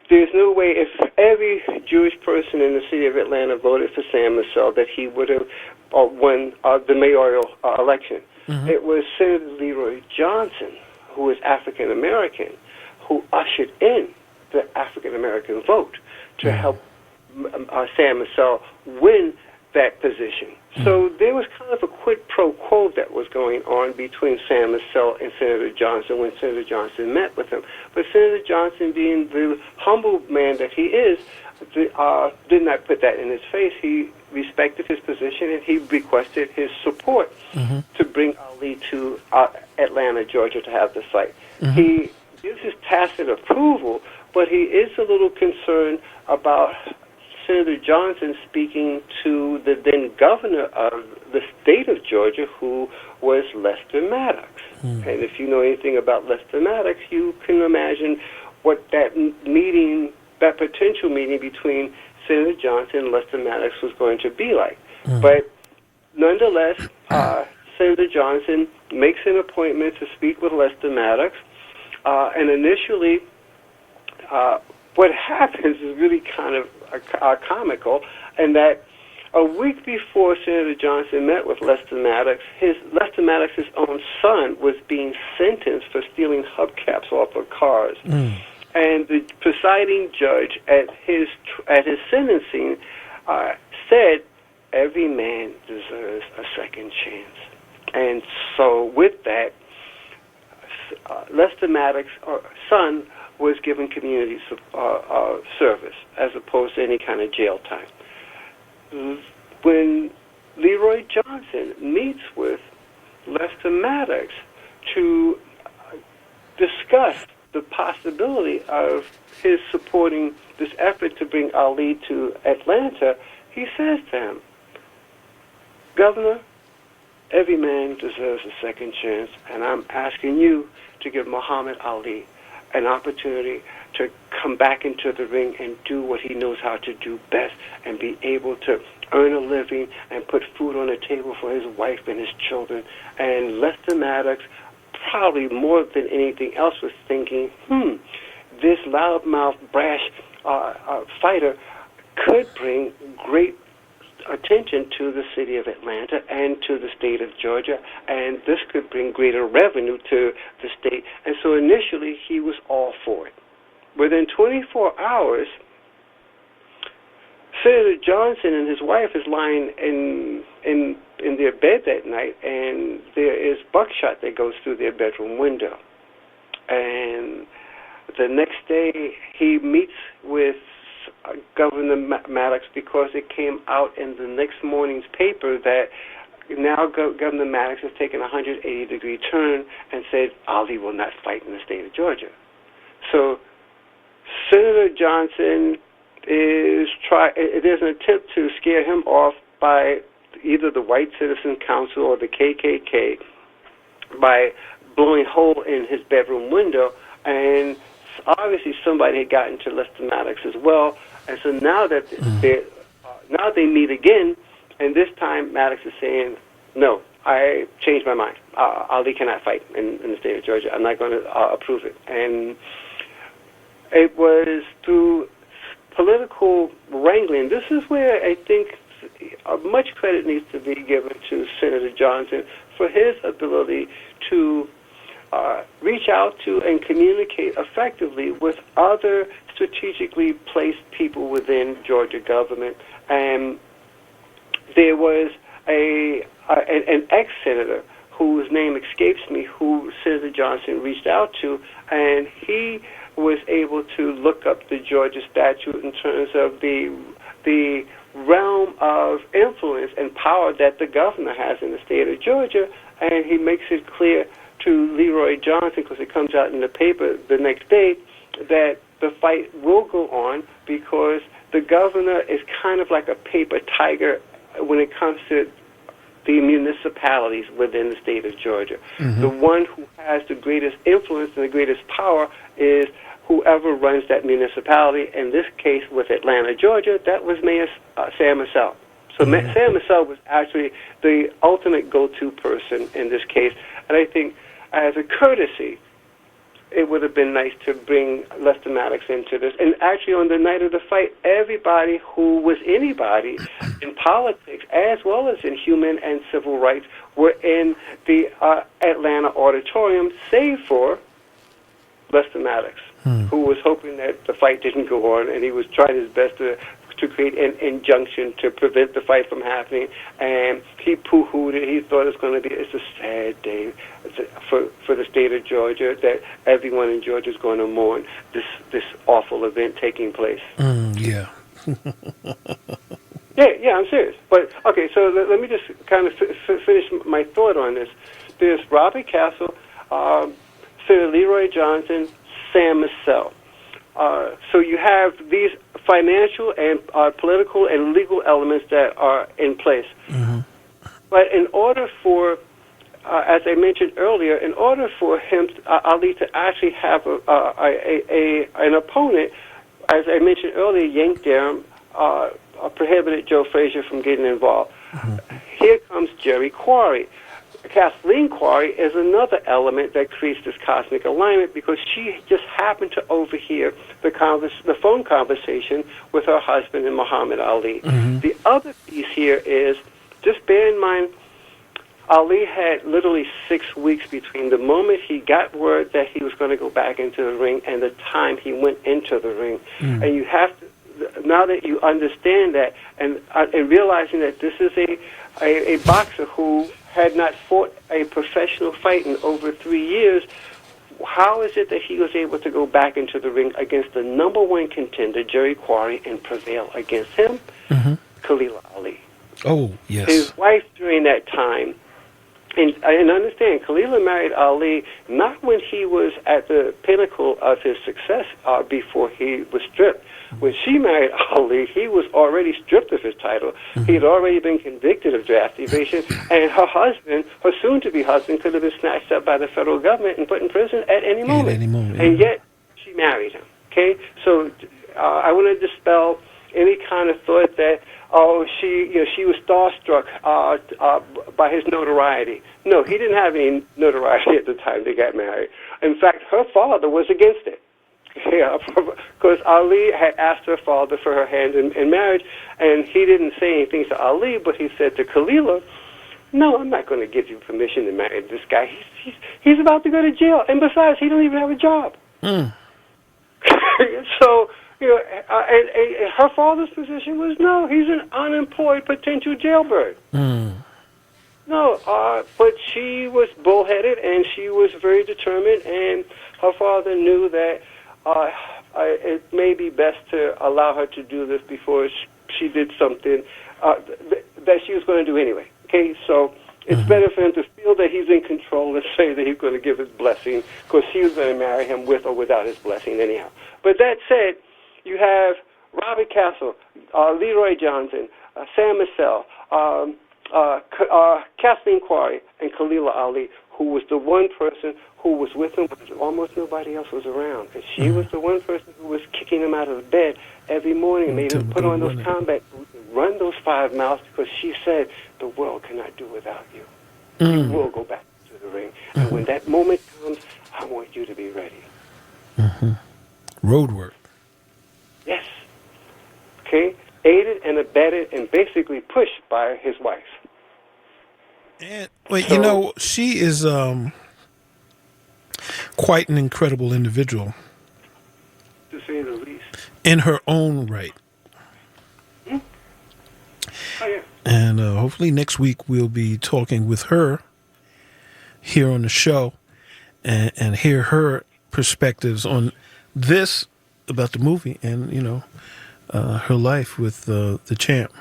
There's no way, if every Jewish person in the city of Atlanta voted for Sam Massell, that he would have won the mayoral election. It was Senator Leroy Johnson, who was African American, who ushered in the African American vote to help Sam Massell win that position. So there was kind of a quid pro quo that was going on between Sam Massell and Senator Johnson when Senator Johnson met with him. But Senator Johnson, being the humble man that he is, did not put that in his face. He respected his position, and he requested his support to bring Ali to Atlanta, Georgia, to have the fight. He gives his tacit approval, but he is a little concerned about Senator Johnson speaking to the then governor of the state of Georgia, who was Lester Maddox. And if you know anything about Lester Maddox, you can imagine what that meeting, that potential meeting between Senator Johnson and Lester Maddox was going to be like. But nonetheless, Senator Johnson makes an appointment to speak with Lester Maddox, and initially what happens is really kind of comical, and that a week before Senator Johnson met with Lester Maddox, Lester Maddox's own son was being sentenced for stealing hubcaps off of cars. And the presiding judge at his sentencing said, every man deserves a second chance. And so with that, Lester Maddox's son was given community service as opposed to any kind of jail time. When Leroy Johnson meets with Lester Maddox to discuss the possibility of his supporting this effort to bring Ali to Atlanta, he says to him, "Governor, every man deserves a second chance, and I'm asking you to give Muhammad Ali an opportunity to come back into the ring and do what he knows how to do best and be able to earn a living and put food on the table for his wife and his children." And Lester Maddox, probably more than anything else, was thinking, this loudmouth, brash fighter could bring great attention to the city of Atlanta and to the state of Georgia, and this could bring greater revenue to the state. And so initially he was all for it. Within 24 hours, Senator Johnson and his wife is lying in their bed that night, and there is buckshot that goes through their bedroom window. And the next day he meets with Governor Maddox because it came out in the next morning's paper that now Governor Maddox has taken a 180-degree turn and said Ali will not fight in the state of Georgia. So Senator Johnson there's an attempt to scare him off by either the White Citizens Council or the KKK by blowing a hole in his bedroom window, and obviously somebody had gotten to Lester Maddox as well. And so now that they meet again, and this time Maddox is saying, "No, I changed my mind. Ali cannot fight in the state of Georgia. I'm not going to approve it." And it was through political wrangling. This is where I think much credit needs to be given to Senator Johnson for his ability to reach out to and communicate effectively with other strategically placed people within Georgia government. And there was an ex-senator whose name escapes me, who Senator Johnson reached out to, and he was able to look up the Georgia statute in terms of the realm of influence and power that the governor has in the state of Georgia, and he makes it clear to Leroy Johnson, because it comes out in the paper the next day, that the fight will go on because the governor is kind of like a paper tiger when it comes to the municipalities within the state of Georgia. Mm-hmm. The one who has the greatest influence and the greatest power is whoever runs that municipality. In this case, with Atlanta, Georgia, that was Mayor Sam Massell. So mm-hmm. Sam Massell was actually the ultimate go-to person in this case. And I think as a courtesy, it would have been nice to bring Lester Maddox into this. And actually, on the night of the fight, everybody who was anybody in politics, as well as in human and civil rights, were in the Atlanta auditorium, save for Lester Maddox, who was hoping that the fight didn't go on, and he was trying his best to create an injunction to prevent the fight from happening, and he poo-hooed it. He thought it's a sad day for the state of Georgia, that everyone in Georgia is going to mourn this awful event taking place. Yeah. Yeah, I'm serious. But, okay, so let me just kind of finish my thought on this. There's Robert Castle, Senator Leroy Johnson, Sam Massell. So you have these financial and political and legal elements that are in place. Mm-hmm. But in order for, as I mentioned earlier, in order for him, Ali, to actually have an opponent, as I mentioned earlier, Yank Durham prohibited Joe Frazier from getting involved. Mm-hmm. Here comes Jerry Quarry. Kathleen Quarry is another element that creates this cosmic alignment, because she just happened to overhear the phone conversation with her husband and Muhammad Ali. Mm-hmm. The other piece here is, just bear in mind, Ali had literally 6 weeks between the moment he got word that he was going to go back into the ring and the time he went into the ring. Mm-hmm. And you have to, now that you understand that, and realizing that this is a boxer who had not fought a professional fight in over 3 years, how is it that he was able to go back into the ring against the number one contender, Jerry Quarry, and prevail against him? Mm-hmm. Khalil Ali. Oh, yes. His wife during that time, and understand, Khalil married Ali not when he was at the pinnacle of his success before he was stripped. When she married Ali, he was already stripped of his title. Mm-hmm. He had already been convicted of draft evasion, and her husband, her soon-to-be husband, could have been snatched up by the federal government and put in prison at any moment. At any moment, And yet, she married him. Okay? So I want to dispel any kind of thought that, she was starstruck by his notoriety. No, he didn't have any notoriety at the time they got married. In fact, her father was against it. Yeah, because Ali had asked her father for her hand in marriage, and he didn't say anything to Ali, but he said to Khalila, "No, I'm not going to give you permission to marry this guy. He's about to go to jail, and besides, he don't even have a job." Mm. So, and her father's position was, no, he's an unemployed potential jailbird. Mm. No, but she was bullheaded, and she was very determined, and her father knew that it may be best to allow her to do this before she did something that she was going to do anyway. Okay, so it's better for him to feel that he's in control and say that he's going to give his blessing, because she was going to marry him with or without his blessing anyhow. But that said, you have Robert Castle, Leroy Johnson, Sam Massell, Kathleen Quarry, and Khalila Ali, who was the one person who was with him when almost nobody else was around. And she was the one person who was kicking him out of bed every morning, made him put on those combat boots and run those 5 miles, because she said, the world cannot do without you. You will go back to the ring. And when that moment comes, I want you to be ready. Road work. Yes. Okay? Aided and abetted and basically pushed by his wife. And, well, she is quite an incredible individual. To say the least. In her own right. Oh, yeah. And hopefully next week we'll be talking with her here on the show and hear her perspectives on this, about the movie, and, her life with the champ.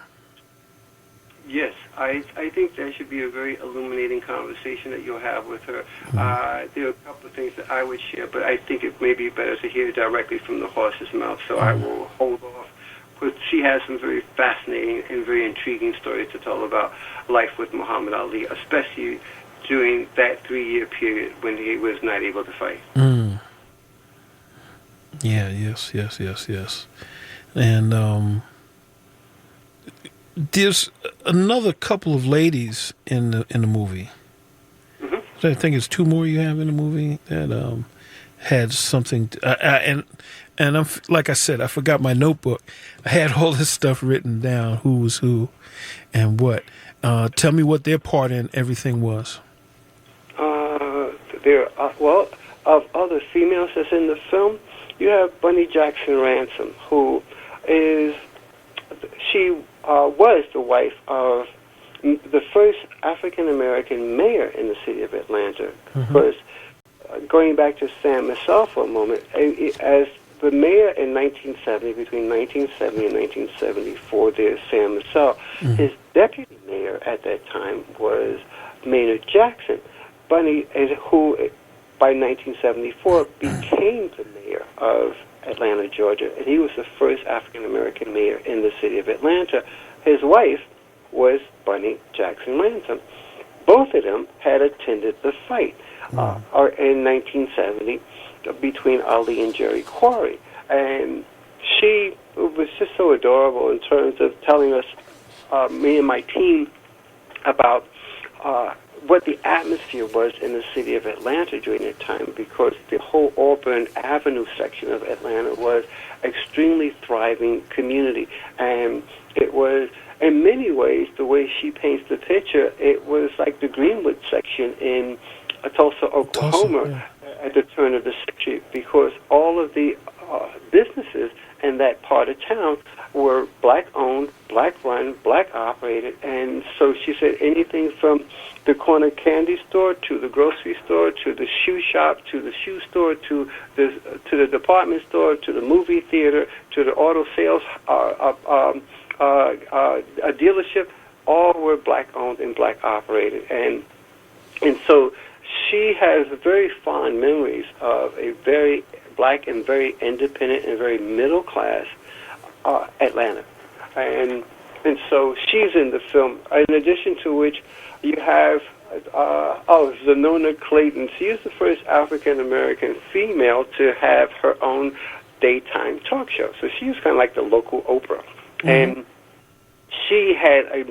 Yes, I think that should be a very illuminating conversation that you'll have with her. There are a couple of things that I would share, but I think it may be better to hear directly from the horse's mouth, so I will hold off. Because she has some very fascinating and very intriguing stories to tell about life with Muhammad Ali, especially during that 3-year period when he was not able to fight. Yeah, yes. And there's another couple of ladies in the movie. I think it's 2 more you have in the movie that had something. And I'm, like I said, I forgot my notebook. I had all this stuff written down, who was who and what. Tell me what their part in everything was. Of other females that's in the film, you have Bunny Jackson Ransom, who is, she was the wife of the first African-American mayor in the city of Atlanta. Because going back to Sam Massell for a moment, as the mayor in 1970, between 1970 and 1974, there's Sam Massell. His deputy mayor at that time was Maynard Jackson. Bunny, who by 1974 became the mayor of Atlanta, Georgia, and he was the first African-American mayor in the city of Atlanta. His wife was Bunny Jackson Ransom. Both of them had attended the fight in 1970 between Ali and Jerry Quarry. And she was just so adorable in terms of telling us, me and my team, about what the atmosphere was in the city of Atlanta during that time, because the whole Auburn Avenue section of Atlanta was extremely thriving community. And it was, in many ways, the way she paints the picture, it was like the Greenwood section in Tulsa, Oklahoma, at the turn of the century, because all of the businesses in that part of town were black-owned, black-run, black-operated, and so she said anything from the corner candy store, to the grocery store, to the shoe shop, to the shoe store, to the department store, to the movie theater, to the auto sales a dealership, all were black-owned and black-operated. And so she has very fond memories of a very black and very independent and very middle-class Atlanta. And so she's in the film, in addition to which you have, Zenona Clayton. She is the first African-American female to have her own daytime talk show. So she was kind of like the local Oprah. Mm-hmm. And she had a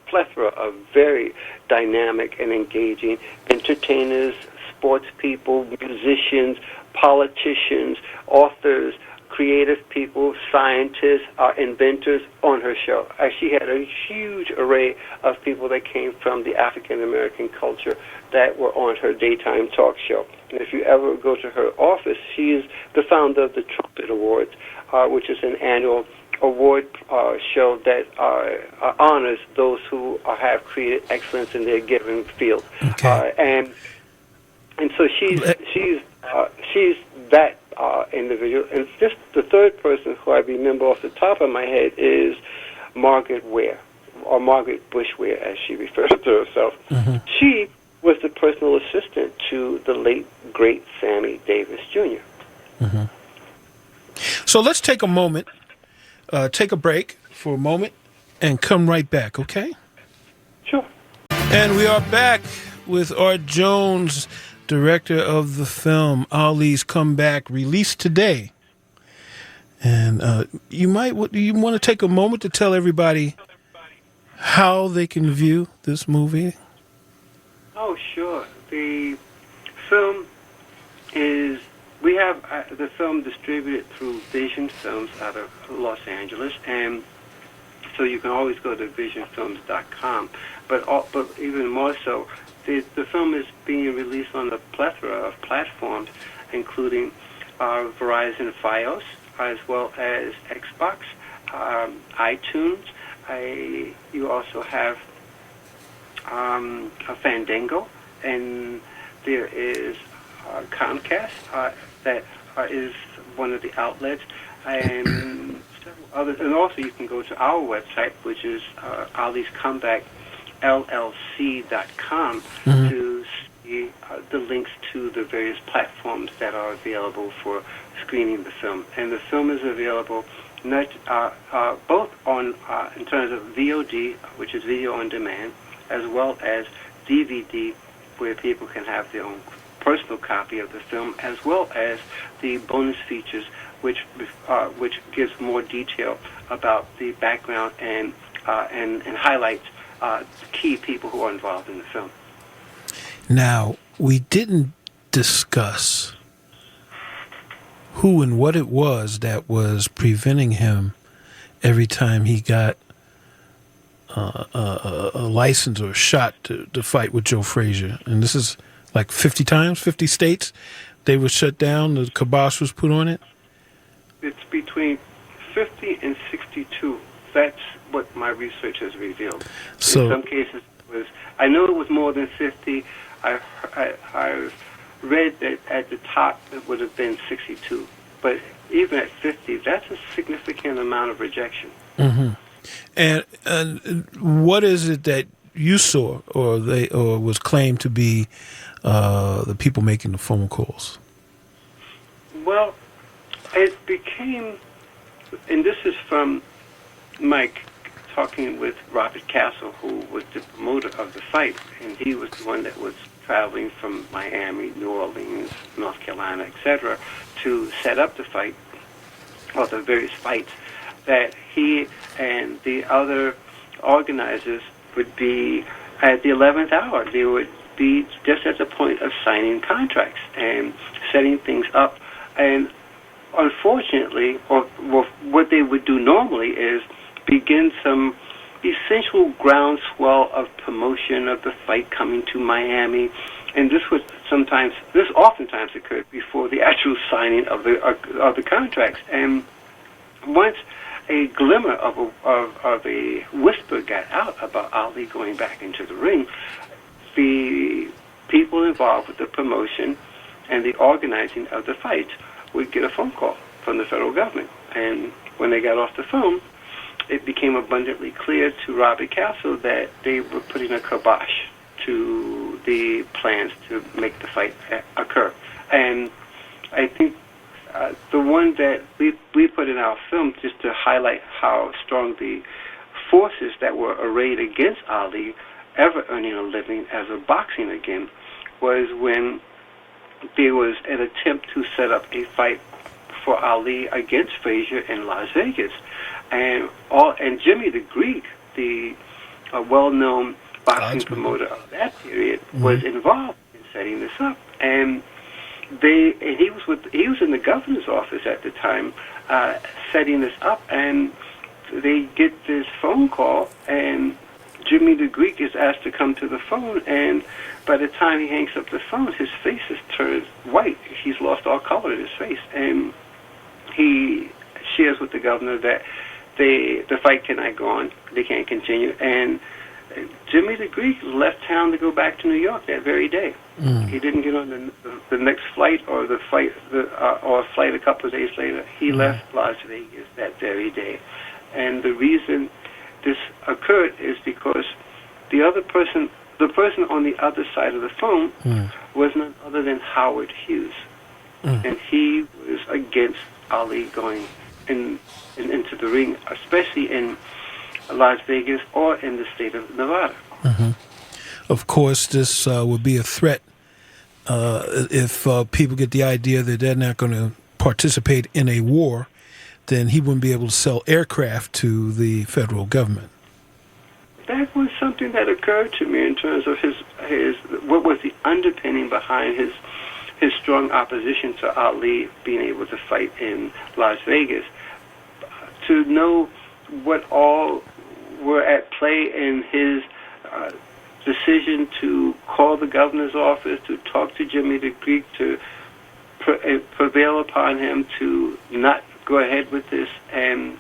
plethora of very dynamic and engaging entertainers, sports people, musicians, politicians, authors, creative people, scientists, inventors on her show. She had a huge array of people that came from the African-American culture that were on her daytime talk show. And if you ever go to her office, she is the founder of the Trumpet Awards, which is an annual award show that honors those who have created excellence in their given field. Okay. And so she's that individual. And just the third person who I remember off the top of my head is Margaret Ware, or Margaret Bush Ware, as she refers to herself. Mm-hmm. She was the personal assistant to the late, great Sammy Davis Jr. Mm-hmm. So let's take a moment, take a break for a moment, and come right back, okay? Sure. And we are back with Art Jones, director of the film Ali's Comeback, released today. And you want to take a moment to tell everybody how they can view this movie? Oh, sure. The film is, we have the film distributed through Vision Films out of Los Angeles, and so you can always go to visionfilms.com. But even more so, the film is being released on a plethora of platforms, including Verizon Fios, as well as Xbox, iTunes. You also have a Fandango, and there is Comcast that is one of the outlets, and several others. And also you can go to our website, which is Ali's Comeback LLC.com, mm-hmm. to see the links to the various platforms that are available for screening the film. And the film is available not both on in terms of VOD, which is video on demand, as well as DVD, where people can have their own personal copy of the film, as well as the bonus features, which gives more detail about the background and highlights key people who are involved in the film. Now, we didn't discuss who and what it was that was preventing him every time he got a license or a shot to fight with Joe Frazier. And this is like 50 times, 50 states they were shut down, the kibosh was put on it? It's between 50 and 62. That's what my research has revealed. So, in some cases, I know it was more than 50. I've read that at the top it would have been 62. But even at 50, that's a significant amount of rejection. Mm-hmm. And what is it that you saw or was claimed to be the people making the phone calls? Well, it became, and this is from Mike talking with Robert Castle, who was the promoter of the fight, and he was the one that was traveling from Miami, New Orleans, North Carolina, etc., to set up the fight, or the various fights, that he and the other organizers would be at the 11th hour. They would be just at the point of signing contracts and setting things up. And unfortunately, or what they would do normally is begin some essential groundswell of promotion of the fight coming to Miami, and this oftentimes occurred before the actual signing of the contracts. And once a glimmer of a whisper got out about Ali going back into the ring, the people involved with the promotion and the organizing of the fights would get a phone call from the federal government. And when they got off the phone, it became abundantly clear to Robert Castle that they were putting a kibosh to the plans to make the fight occur. And I think the one that we put in our film, just to highlight how strong the forces that were arrayed against Ali ever earning a living as a boxing again, was when there was an attempt to set up a fight for Ali against Frazier in Las Vegas. And Jimmy the Greek, the well-known boxing promoter of that period, was involved in setting this up. And he was in the governor's office at the time, setting this up. And they get this phone call, and Jimmy the Greek is asked to come to the phone. And by the time he hangs up the phone, his face is turned white. He's lost all color in his face, and he shares with the governor that the fight cannot go on. They can't continue. And Jimmy the Greek left town to go back to New York that very day. He didn't get on the next flight or or a flight a couple of days later. He left Las Vegas that very day. And the reason this occurred is because the person on the other side of the phone was none other than Howard Hughes. And he was against Ali going into the ring, especially in Las Vegas or in the state of Nevada. Of course, this would be a threat if people get the idea that they're not going to participate in a war. Then he wouldn't be able to sell aircraft to the federal government. That was something that occurred to me in terms of his what was the underpinning behind his strong opposition to Ali being able to fight in Las Vegas. To know what all were at play in his decision to call the governor's office, to talk to Jimmy the Greek, to prevail upon him to not go ahead with this, and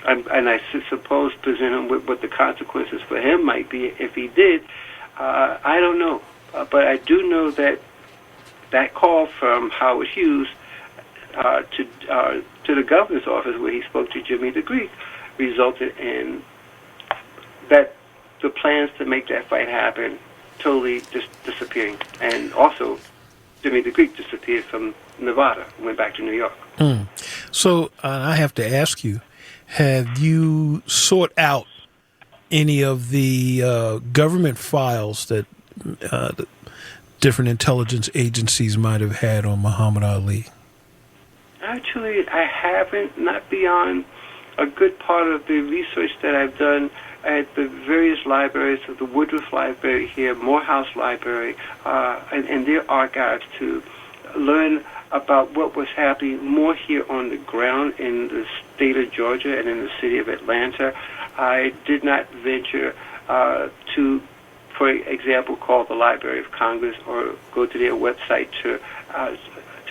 I suppose present him with what the consequences for him might be if he did. I don't know, but I do know that call from Howard Hughes to the governor's office, where he spoke to Jimmy the Greek, resulted in that the plans to make that fight happen totally disappearing, and also Jimmy the Greek disappeared from Nevada and went back to New York. So I have to ask you, have you sought out any of the government files that the different intelligence agencies might have had on Muhammad Ali? Actually, I haven't, not beyond a good part of the research that I've done at the various libraries of the Woodruff Library here, Morehouse Library, and their archives, to learn about what was happening more here on the ground in the state of Georgia and in the city of Atlanta. I did not venture to, for example, call the Library of Congress or go to their website to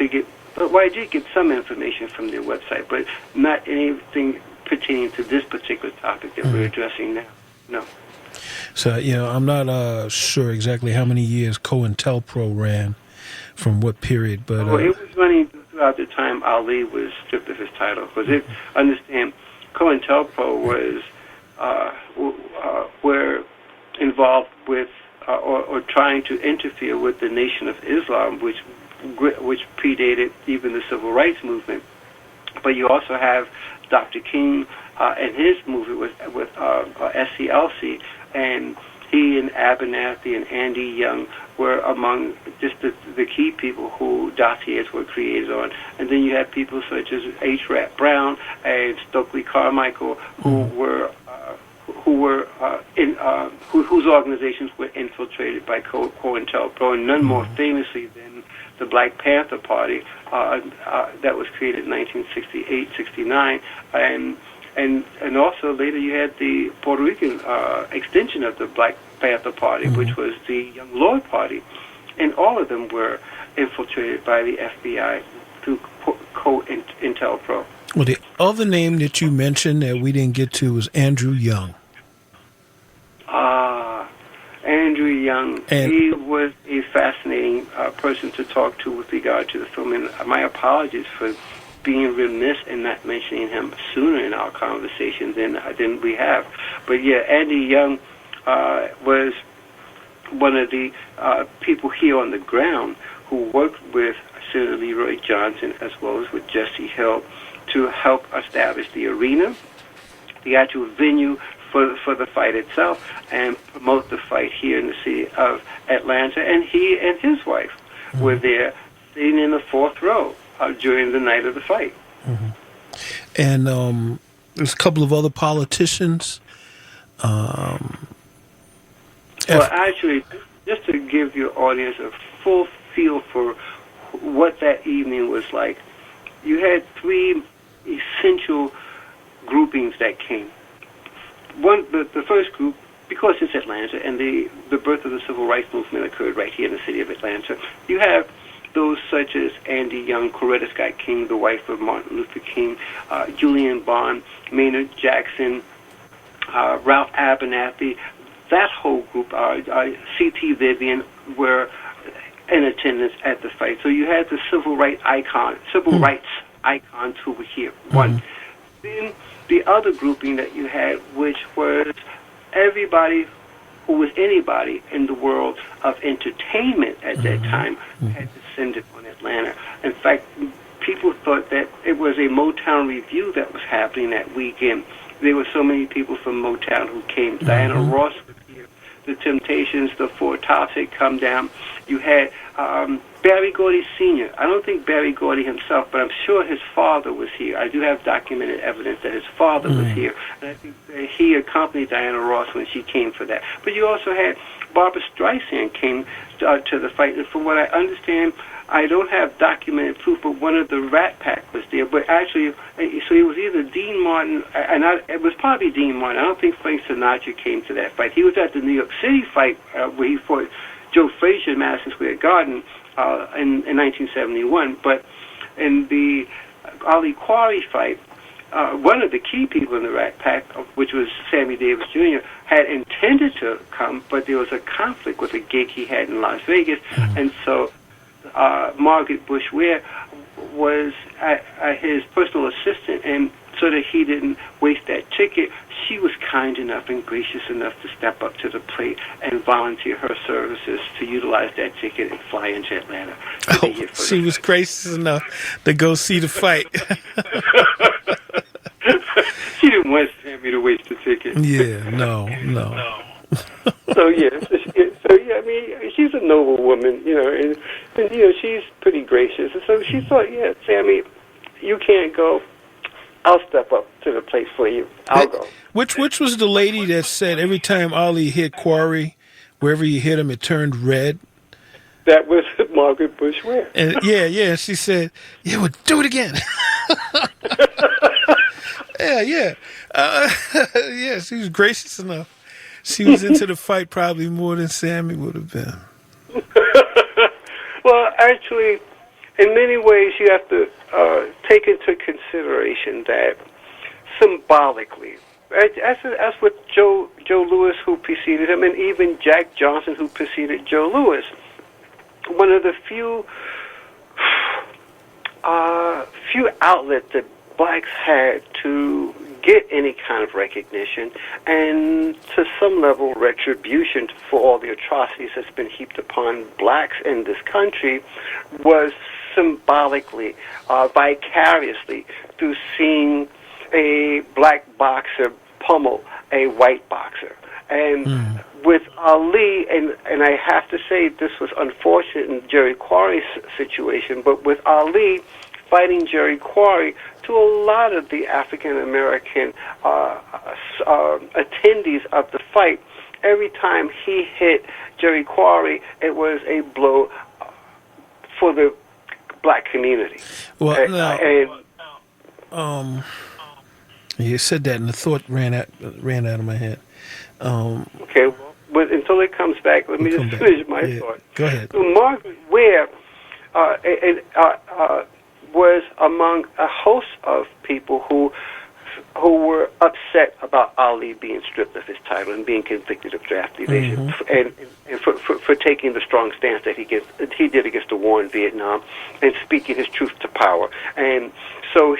get. Well, I did get some information from their website, but not anything pertaining to this particular topic that we're addressing now. No. So, I'm not sure exactly how many years COINTELPRO ran, from what period, but... it was running throughout the time Ali was stripped of his title. Because understand, COINTELPRO were involved with or trying to interfere with the Nation of Islam, which predated even the Civil Rights Movement. But you also have Dr. King and his movement with SCLC, and he and Abernathy and Andy Young were among just the key people who dossiers were created on. And then you had people such as H. Rat Brown and Stokely Carmichael, whose organizations were infiltrated by COINTELPRO, and none more famously than the Black Panther Party that was created in 1968-69, and also later you had the Puerto Rican extension of the Black Panther Party, which was the Young Lord Party, and all of them were infiltrated by the FBI through COINTELPRO. Well, the other name that you mentioned that we didn't get to was Andrew Young. Andrew Young, And he was a fascinating person to talk to with regard to the film, and my apologies for being remiss in not mentioning him sooner in our conversation than we have. But yeah, Andy Young was one of the people here on the ground who worked with Senator Leroy Johnson as well as with Jesse Hill to help establish the arena, the actual venue for the fight itself, and promote the fight here in the city of Atlanta. And he and his wife were there, sitting in the fourth row during the night of the fight. And there's a couple of other politicians. Well, actually, just to give your audience a full feel for what that evening was like, you had three essential groupings that came. One, the first group, because it's Atlanta, and the birth of the civil rights movement occurred right here in the city of Atlanta, you have those such as Andy Young, Coretta Scott King, the wife of Martin Luther King, Julian Bond, Maynard Jackson, Ralph Abernathy. That whole group, C.T. Vivian, were in attendance at the fight. So you had the civil rights icons who were here. One. Then the other grouping that you had, which was everybody who was anybody in the world of entertainment at that time, had descended on Atlanta. In fact, people thought that it was a Motown review that was happening that weekend. There were so many people from Motown who came. Diana Ross was here. The Temptations, the Four Tops had come down. You had Barry Gordy Sr. I don't think Barry Gordy himself, but I'm sure his father was here. I do have documented evidence that his father was here. And I think that he accompanied Diana Ross when she came for that. But you also had Barbara Streisand came to the fight. And from what I understand, I don't have documented proof, but one of the Rat Pack was there. But actually, so it was either Dean Martin, it was probably Dean Martin. I don't think Frank Sinatra came to that fight. He was at the New York City fight where he fought Joe Frazier in Madison Square Garden in 1971. But in the Ali Quarry fight, one of the key people in the Rat Pack, which was Sammy Davis Jr., had intended to come, but there was a conflict with a gig he had in Las Vegas, and so Margaret Bush Ware was his personal assistant, and so that he didn't waste that ticket, she was kind enough and gracious enough to step up to the plate and volunteer her services to utilize that ticket and fly into Atlanta. She was gracious enough to go see the fight. She didn't want Sammy to waste the ticket. Yeah, no. So yeah, I mean, she's a noble woman, and she's pretty gracious. And so she thought, yeah, Sammy, you can't go. I'll step up to the plate for you. I'll go. Which was the lady that said every time Ali hit Quarry, wherever you hit him, it turned red? That was Margaret Bush Ware. And yeah, she said, "Yeah, well, do it again." Yeah. Yeah, she was gracious enough. She was into the fight probably more than Sammy would have been. Well, actually, in many ways, you have to take into consideration that symbolically, as with Joe Louis, who preceded him, and even Jack Johnson, who preceded Joe Louis, one of the few outlets that blacks had to get any kind of recognition and to some level retribution for all the atrocities that's been heaped upon blacks in this country was symbolically, vicariously, through seeing a black boxer pummel a white boxer. And with Ali, and I have to say this was unfortunate in Jerry Quarry's situation, but with Ali fighting Jerry Quarry, to a lot of the African-American attendees of the fight, every time he hit Jerry Quarry, it was a blow for the black community. Well, you said that, and the thought ran out of my head. Okay, well, until it comes back, let me just finish my thought. Go ahead. So Margaret Ware was among a host of people who who were upset about Ali being stripped of his title and being convicted of draft evasion, and for taking the strong stance that he did against the war in Vietnam and speaking his truth to power. And so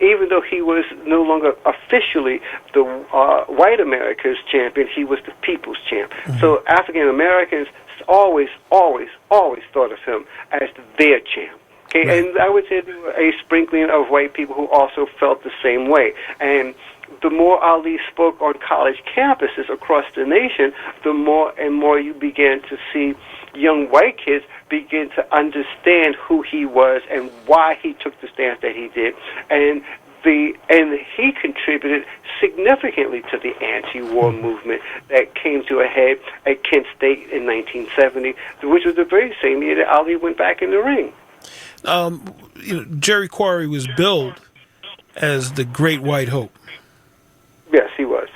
even though he was no longer officially the white America's champion, he was the people's champ. So African Americans always thought of him as their champ. Okay, right. And I would say there were a sprinkling of white people who also felt the same way. And the more Ali spoke on college campuses across the nation, the more and more you began to see young white kids begin to understand who he was and why he took the stance that he did. And he contributed significantly to the anti-war movement that came to a head at Kent State in 1970, which was the very same year that Ali went back in the ring. Jerry Quarry was billed as the Great White Hope. Yes, he was.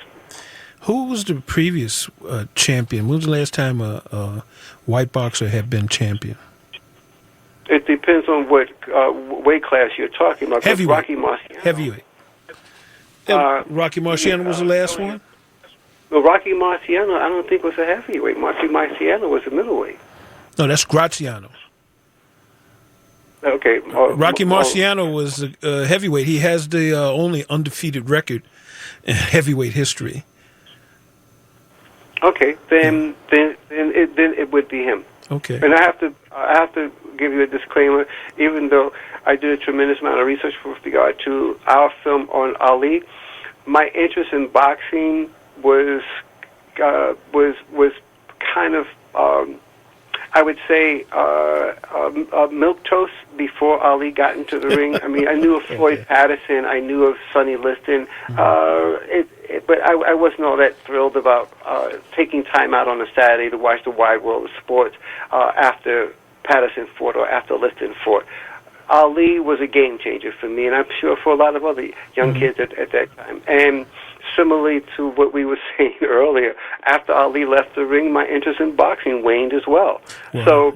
Who was the previous champion? When was the last time a white boxer had been champion? It depends on what weight class you're talking about. Heavyweight. Rocky Marciano. Heavyweight. Rocky Marciano was the last one? No, Rocky Marciano I don't think was a heavyweight. Rocky Marciano was a middleweight. No, that's Graziano. Okay. Rocky Marciano was a heavyweight. He has the only undefeated record in heavyweight history. Okay, then it would be him. Okay. And I have to give you a disclaimer. Even though I did a tremendous amount of research with regard to our film on Ali, my interest in boxing was kind of I would say milk toast before Ali got into the ring. I mean, I knew of Floyd Patterson, I knew of Sonny Liston, but I wasn't all that thrilled about taking time out on a Saturday to watch the wide world of sports after Patterson fought or after Liston fought. Ali was a game changer for me, and I'm sure for a lot of other young kids at that time. And similarly to what we were saying earlier, after Ali left the ring, my interest in boxing waned as well. Wow.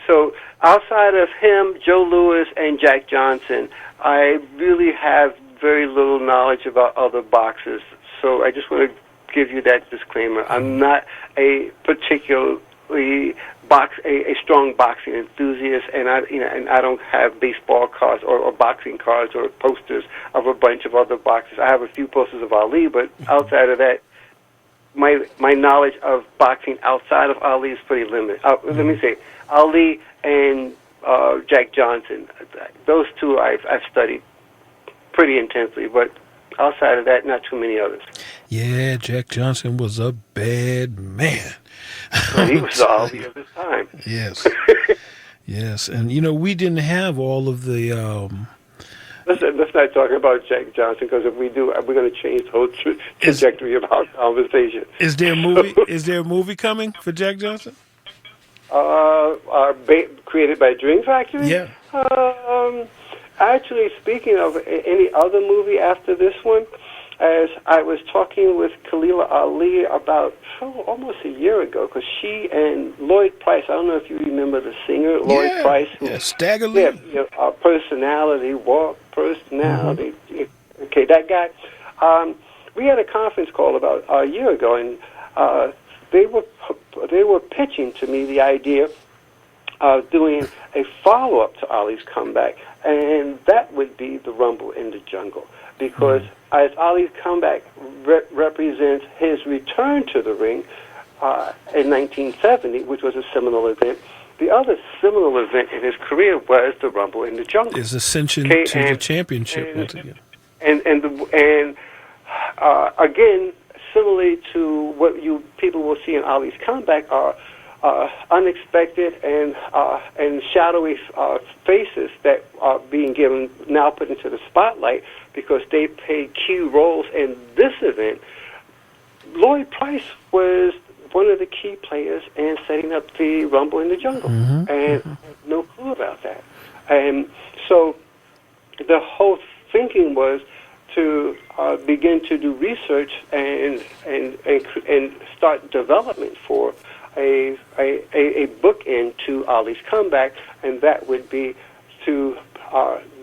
So outside of him, Joe Louis, and Jack Johnson, I really have very little knowledge about other boxers. So I just want to give you that disclaimer. I'm not a particularly a strong boxing enthusiast, and I don't have baseball cards or boxing cards or posters of a bunch of other boxers. I have a few posters of Ali, but outside of that, my knowledge of boxing outside of Ali is pretty limited. Let me say, Ali and Jack Johnson, those two I've studied pretty intensely, but outside of that, not too many others. Yeah, Jack Johnson was a bad man. Well, he was the Ali of his time. Yes. Yes, and we didn't have all of the... Let's not talk about Jack Johnson, because if we do, we're going to change the whole trajectory of our conversation. Is there a movie? Is there a movie coming for Jack Johnson? Created by Dream Factory? Yeah. Actually, speaking of any other movie after this one, as I was talking with Khalila Ali about almost a year ago, because she and Lloyd Price, I don't know if you remember the singer, Lloyd Price. Who, Stagger Lee. Yeah, personality, war personality. Okay, that guy. We had a conference call about a year ago, and they were pitching to me the idea of doing a follow-up to Ali's comeback, and that would be the Rumble in the Jungle, because as Ali's comeback represents his return to the ring in 1970, which was a seminal event. The other seminal event in his career was the Rumble in the Jungle. His ascension to the championship once again. And again, similarly to what people will see in Ali's comeback, are unexpected and shadowy faces that are being put into the spotlight because they played key roles in this event. Lloyd Price was one of the key players in setting up the Rumble in the Jungle, and no clue about that. And so the whole thinking was to begin to do research and start development for a book into Ali's comeback, and that would be to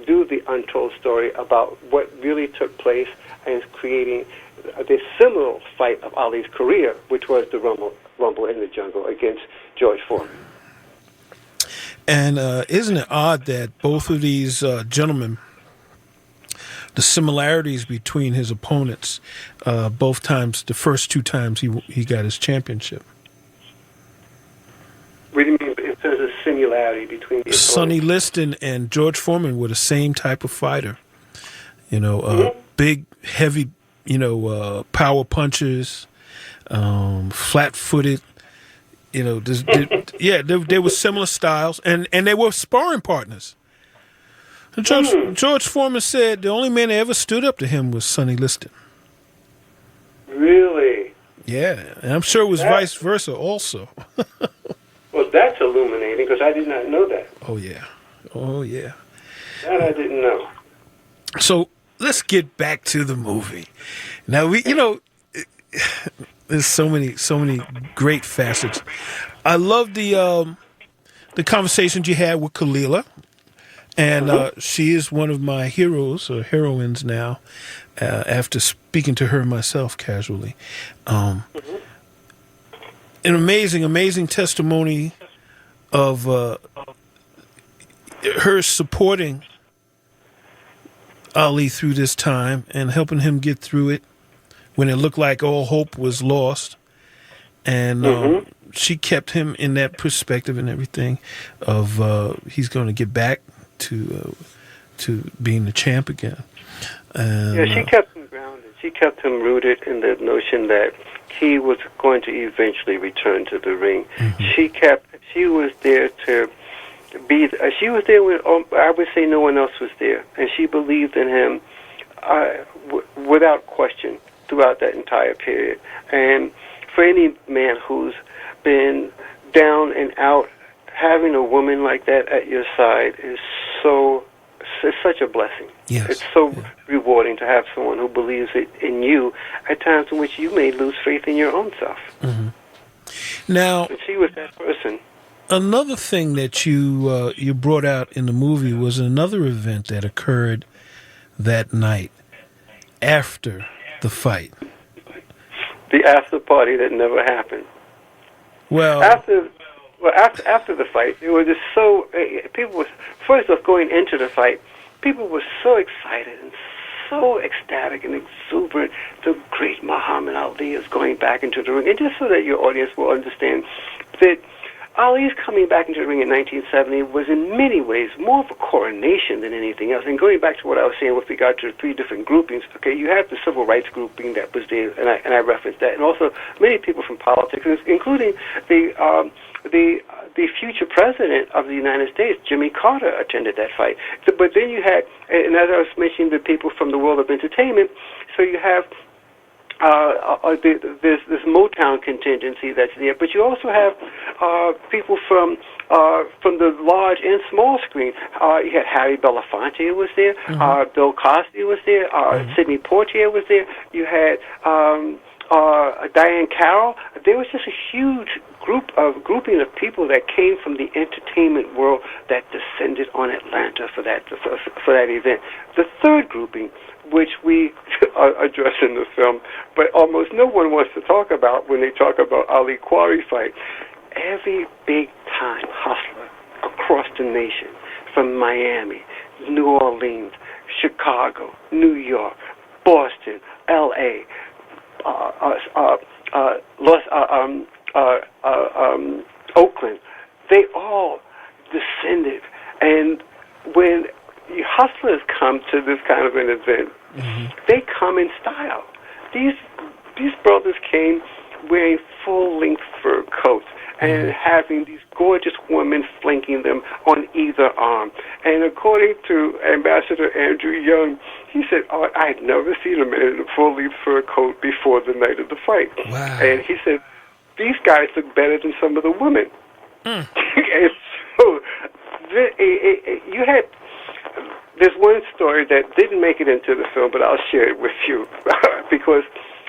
do the untold story about what really took place and creating the seminal fight of Ali's career, which was the Rumble in the Jungle against George Foreman. And isn't it odd that both of these gentlemen, the similarities between his opponents, both times, the first two times he got his championship? What do you mean in terms of similarity between the Sonny Liston and George Foreman were the same type of fighter. You know, big, heavy, power punchers, flat-footed. You know, they were similar styles, and they were sparring partners. George Foreman said the only man that ever stood up to him was Sonny Liston. Really? Yeah, and I'm sure it was vice versa also. Well, that's illuminating because I did not know that. Oh, yeah. That I didn't know. So let's get back to the movie. Now, there's so many great facets. I love the conversations you had with Kalila, and she is one of my heroes or heroines now. After speaking to her myself casually, an amazing testimony of her supporting Ali through this time and helping him get through it when it looked like all hope was lost. And she kept him in that perspective and everything of he's going to get back to being the champ again. And, she kept him grounded. She kept him rooted in the notion that he was going to eventually return to the ring. She was there to be. She was there when I would say no one else was there, and she believed in him without question throughout that entire period. And for any man who's been down and out, having a woman like that at your side is it's such a blessing. Yes. It's so rewarding to have someone who believes in you at times in which you may lose faith in your own self. Now, and she was that person. Another thing that you brought out in the movie was another event that occurred that night after the fight. The after party that never happened. Well, after the fight, it was just so people was first off going into the fight. People were so excited and so ecstatic and exuberant. The great Muhammad Ali is going back into the ring, and just so that your audience will understand that Ali's coming back into the ring in 1970 was in many ways more of a coronation than anything else. And going back to what I was saying with regard to the three different groupings, okay, you have the civil rights grouping that was there, and I referenced that, and also many people from politics, including the future president of the United States, Jimmy Carter, attended that fight. But then you had, and as I was mentioning, the people from the world of entertainment, so you have this Motown contingency that's there, but you also have people from the large and small screen. You had Harry Belafonte was there, Bill Cosby was there, Sidney Poitier was there. You had Diane Carroll. There was just a huge grouping of people that came from the entertainment world that descended on Atlanta for that event. The third grouping, which we address in the film, but almost no one wants to talk about when they talk about Ali Quarry fight. Every big-time hustler across the nation, from Miami, New Orleans, Chicago, New York, Boston, L.A., Oakland, they all descended. And when hustlers come to this kind of an event, they come in style. These brothers came wearing full-length fur coats and having these gorgeous women flanking them on either arm. And according to Ambassador Andrew Young, he said, I had never seen a man in a full-length fur coat before the night of the fight. Wow. And he said, these guys look better than some of the women. And so you had... There's one story that didn't make it into the film, but I'll share it with you because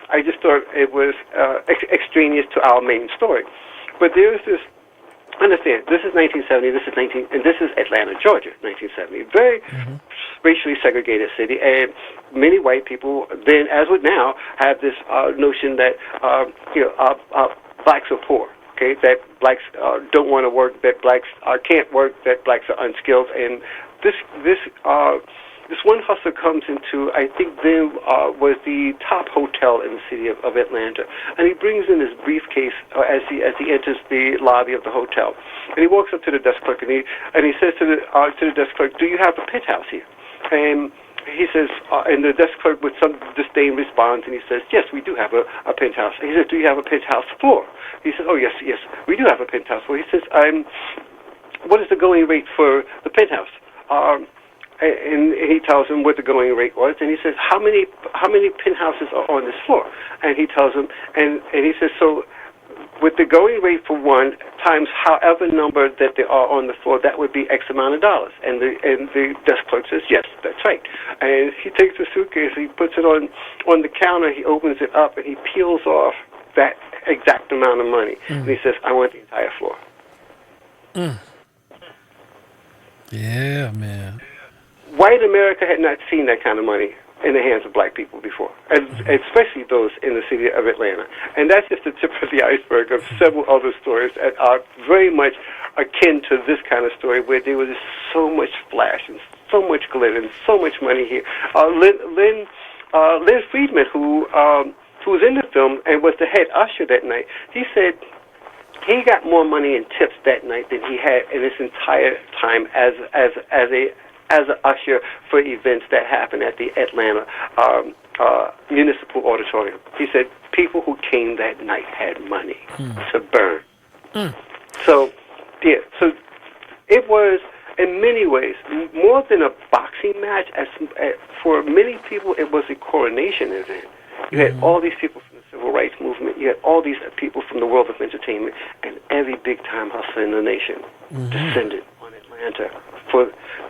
I just thought it was extraneous to our main story. But there's this, understand, this is 1970, and this is Atlanta, Georgia, 1970. Very racially segregated city, and many white people then, as with now, have this notion that blacks are poor. Okay, that blacks don't want to work, that blacks can't work, that blacks are unskilled, and this one hustler comes into, I think then was the top hotel in the city of Atlanta, and he brings in his briefcase as he enters the lobby of the hotel, and he walks up to the desk clerk and he says to the desk clerk, "Do you have a penthouse here?" And he says, and the desk clerk with some disdain responds, and he says, "Yes, we do have a penthouse." He says, "Do you have a penthouse floor?" He says, "Oh, yes, we do have a penthouse floor." He says, "What is the going rate for the penthouse?" And he tells him what the going rate was, and he says, how many penthouses are on this floor? And he tells him, and he says, so with the going rate for one times however number that there are on the floor, that would be X amount of dollars. And the desk clerk says, yes, that's right. And he takes the suitcase, he puts it on the counter, he opens it up, and he peels off that exact amount of money. And he says, I want the entire floor. Yeah, man. White America had not seen that kind of money in the hands of black people before, and especially those in the city of Atlanta. And that's just the tip of the iceberg of several other stories that are very much akin to this kind of story, where there was so much flash and so much glitter and so much money here. Lynn Friedman, who was in the film and was the head usher that night, he said he got more money in tips that night than he had in his entire time as an usher for events that happened at the Atlanta Municipal Auditorium. He said people who came that night had money to burn. So it was, in many ways, more than a boxing match. For many people, it was a coronation event. You had all these people from the Civil Rights Movement. You had all these people from the world of entertainment, and every big-time hustler in the nation descended on Atlanta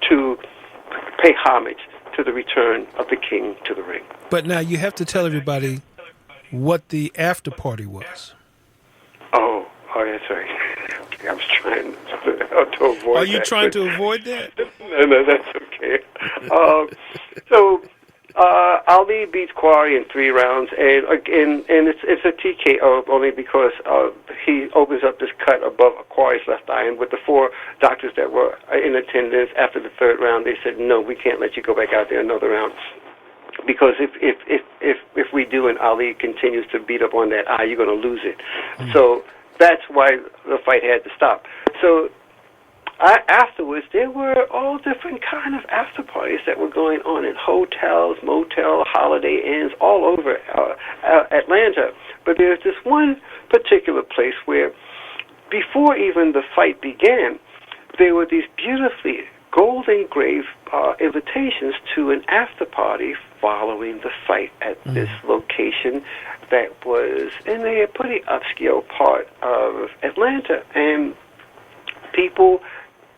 to pay homage to the return of the king to the ring. But now you have to tell everybody what the after party was. Oh, that's right. I was trying to avoid that. Are you trying to avoid that? No, that's okay. So Ali beats Quarry in 3 rounds, and it's a TKO only because he opens up this cut above Quarry's left eye, and with the 4 doctors that were in attendance after the 3rd round, they said, no, we can't let you go back out there another round, because if we do and Ali continues to beat up on that eye, you're going to lose it. So that's why the fight had to stop. So afterwards, there were all different kind of after parties that were going on in hotels, motel, Holiday Inns, all over Atlanta. But there's this one particular place where, before even the fight began, there were these beautifully gold engraved invitations to an after party following the fight at this location that was in a pretty upscale part of Atlanta. And people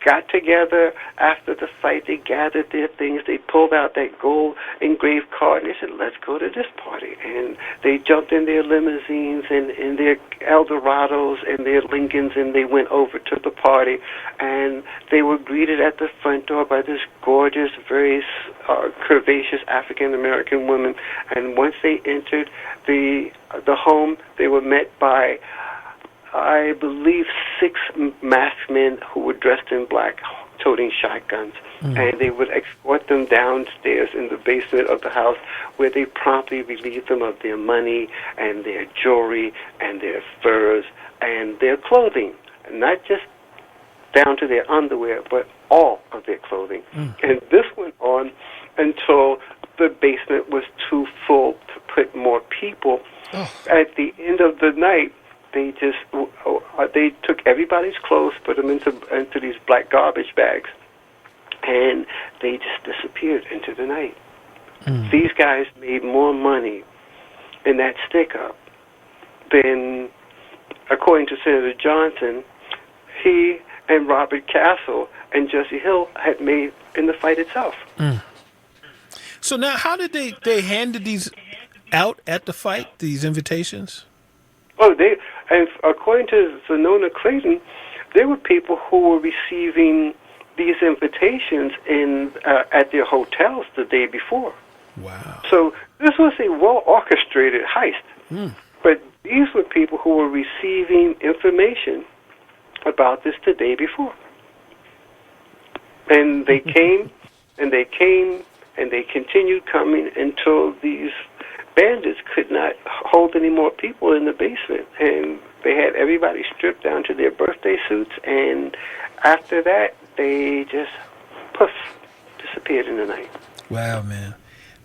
got together after the fight. They gathered their things. They pulled out that gold engraved card, and they said, let's go to this party. And they jumped in their limousines and in their Eldorados and their Lincolns, and they went over to the party. And they were greeted at the front door by this gorgeous, very curvaceous African-American woman. And once they entered the home, they were met by, I believe, 6 masked men who were dressed in black, toting shotguns. And they would escort them downstairs in the basement of the house, where they promptly relieved them of their money and their jewelry and their furs and their clothing. Not just down to their underwear, but all of their clothing. And this went on until the basement was too full to put more people. At the end of the night, they took everybody's clothes, put them into these black garbage bags, and they just disappeared into the night. These guys made more money in that stick-up than, according to Senator Johnson, he and Robert Castle and Jesse Hill had made in the fight itself. So now, how did they handed these out at the fight, these invitations? Oh, and according to Zanona Clayton, there were people who were receiving these invitations in at their hotels the day before. Wow. So this was a well-orchestrated heist. Mm. But these were people who were receiving information about this the day before. And they came, and they came, and they continued coming until these bandits could not hold any more people in the basement. And they had everybody stripped down to their birthday suits, and after that, they just, poof, disappeared in the night. Wow, man.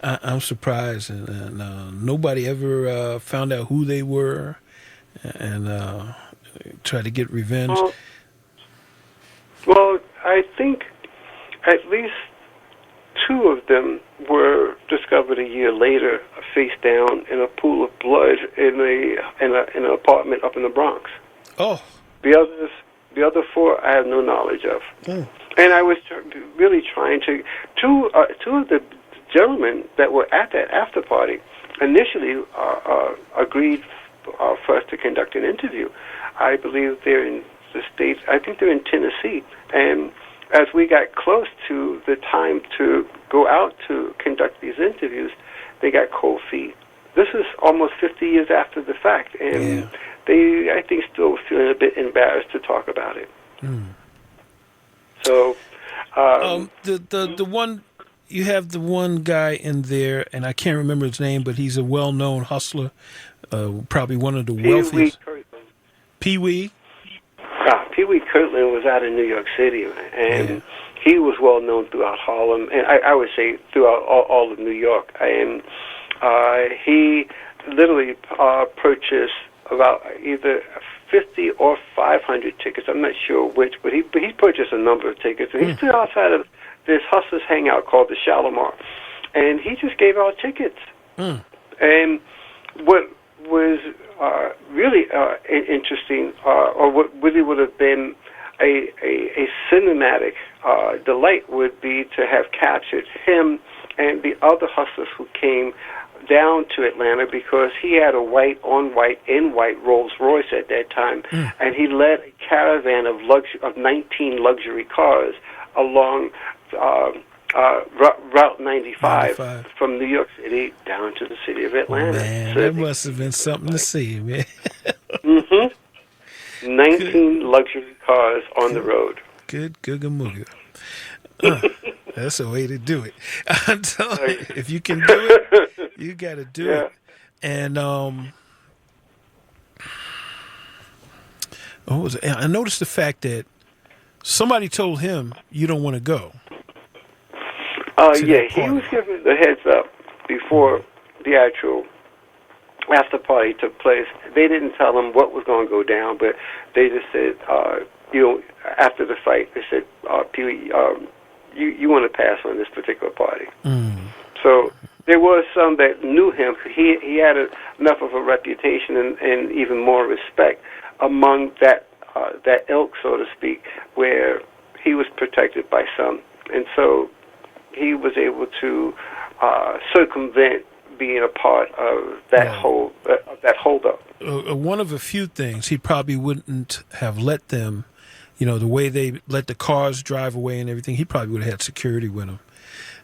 I'm surprised, and nobody ever found out who they were and tried to get revenge. Well, I think at least two of them were discovered a year later, face down in a pool of blood in an apartment up in the Bronx. Oh. The other four, I have no knowledge of. Mm. And I was really trying to. Two of the gentlemen that were at that after party initially agreed for us to conduct an interview. I believe they're in the States. I think they're in Tennessee. And as we got close to the time to go out to conduct these interviews, they got cold feet. This is almost 50 years after the fact, and they, I think, still feeling a bit embarrassed to talk about it. Mm. So, the one. You have the one guy in there, and I can't remember his name, but he's a well-known hustler, probably one of the wealthiest. Pee Wee? Pee Wee Kirtland was out in New York City, and he was well-known throughout Harlem, and I would say throughout all of New York. And he literally purchased about either 50 or 500 tickets. I'm not sure which, but he purchased a number of tickets, and he stood outside of this hustlers hangout called the Shalimar, and he just gave out tickets. Mm. And what was really interesting, or what really would have been a cinematic delight, would be to have captured him and the other hustlers who came down to Atlanta, because he had a white in white Rolls Royce at that time, and he led a caravan of 19 luxury cars along Route 95 from New York City down to the city of Atlanta. Man, that must have been something to see, man. 19 luxury cars on the road. Good googa that's a way to do it. I'm telling you, if you can do it, you got to do it. And what was it? I noticed the fact that somebody told him you don't want to go. He was given the heads up before the actual after party took place. They didn't tell him what was going to go down, but they just said, after the fight, they said, Pee Wee, you want to pass on this particular party. Mm. So there was some that knew him. He had enough of a reputation and even more respect among that ilk, so to speak, where he was protected by some. And so he was able to circumvent being a part of that holdup. One of a few things, he probably wouldn't have let them, the way they let the cars drive away and everything, he probably would have had security with him.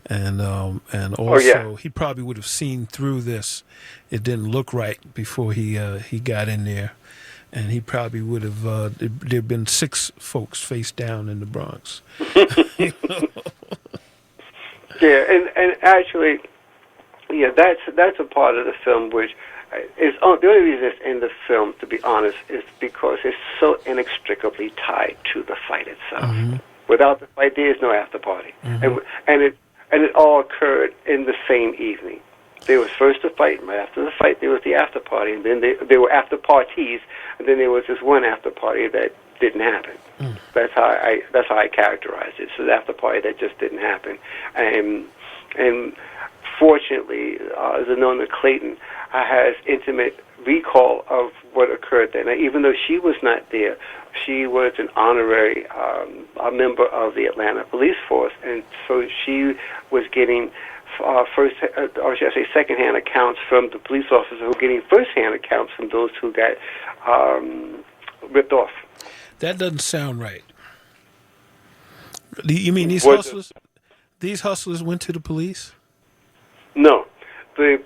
And also he probably would have seen through this. It didn't look right before he got in there. And he probably would have, there'd been 6 folks face down in the Bronx. Yeah, and actually, that's a part of the film which is the only reason it's in the film, to be honest, is because it's so inextricably tied to the fight itself. Mm-hmm. Without the fight, there is no after party, and it all occurred in the same evening. There was first the fight, right after the fight there was the after party, and then there were after parties, and then there was this one after party that didn't happen. Mm. That's how I characterized it. So the after party that just didn't happen, and fortunately, Zenona Clayton has intimate recall of what occurred then. Even though she was not there, she was an honorary a member of the Atlanta Police Force, and so she was getting first, or should I say, secondhand accounts from the police officers who were getting firsthand accounts from those who got ripped off. That doesn't sound right. You mean these Was hustlers? These hustlers went to the police? no, the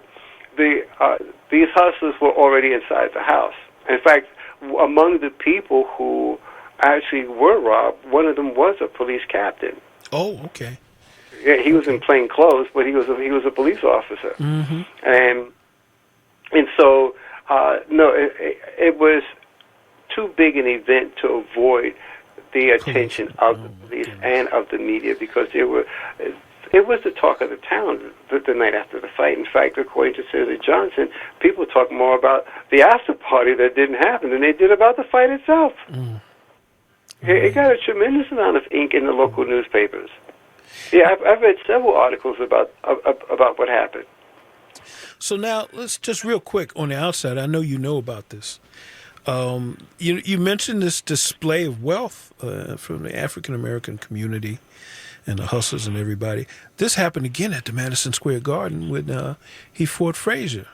these hustlers were already inside the house. In fact, among the people who actually were robbed, one of them was a police captain. Oh, okay. Yeah, he was in plain clothes, but he was a police officer, Mm-hmm. and so no, it was too big an event to avoid the attention of the police and of the media, because it was the talk of the town the night after the fight. In fact, according to Senator Johnson, people talk more about the after party that didn't happen than they did about the fight itself. Mm. It got a tremendous amount of ink in the local newspapers. Yeah, I've read several articles about what happened. So now let's just real quick on the outside. I know you know about this. You mentioned this display of wealth from the African American community and the hustlers and everybody. This happened again at the Madison Square Garden when he fought Frazier.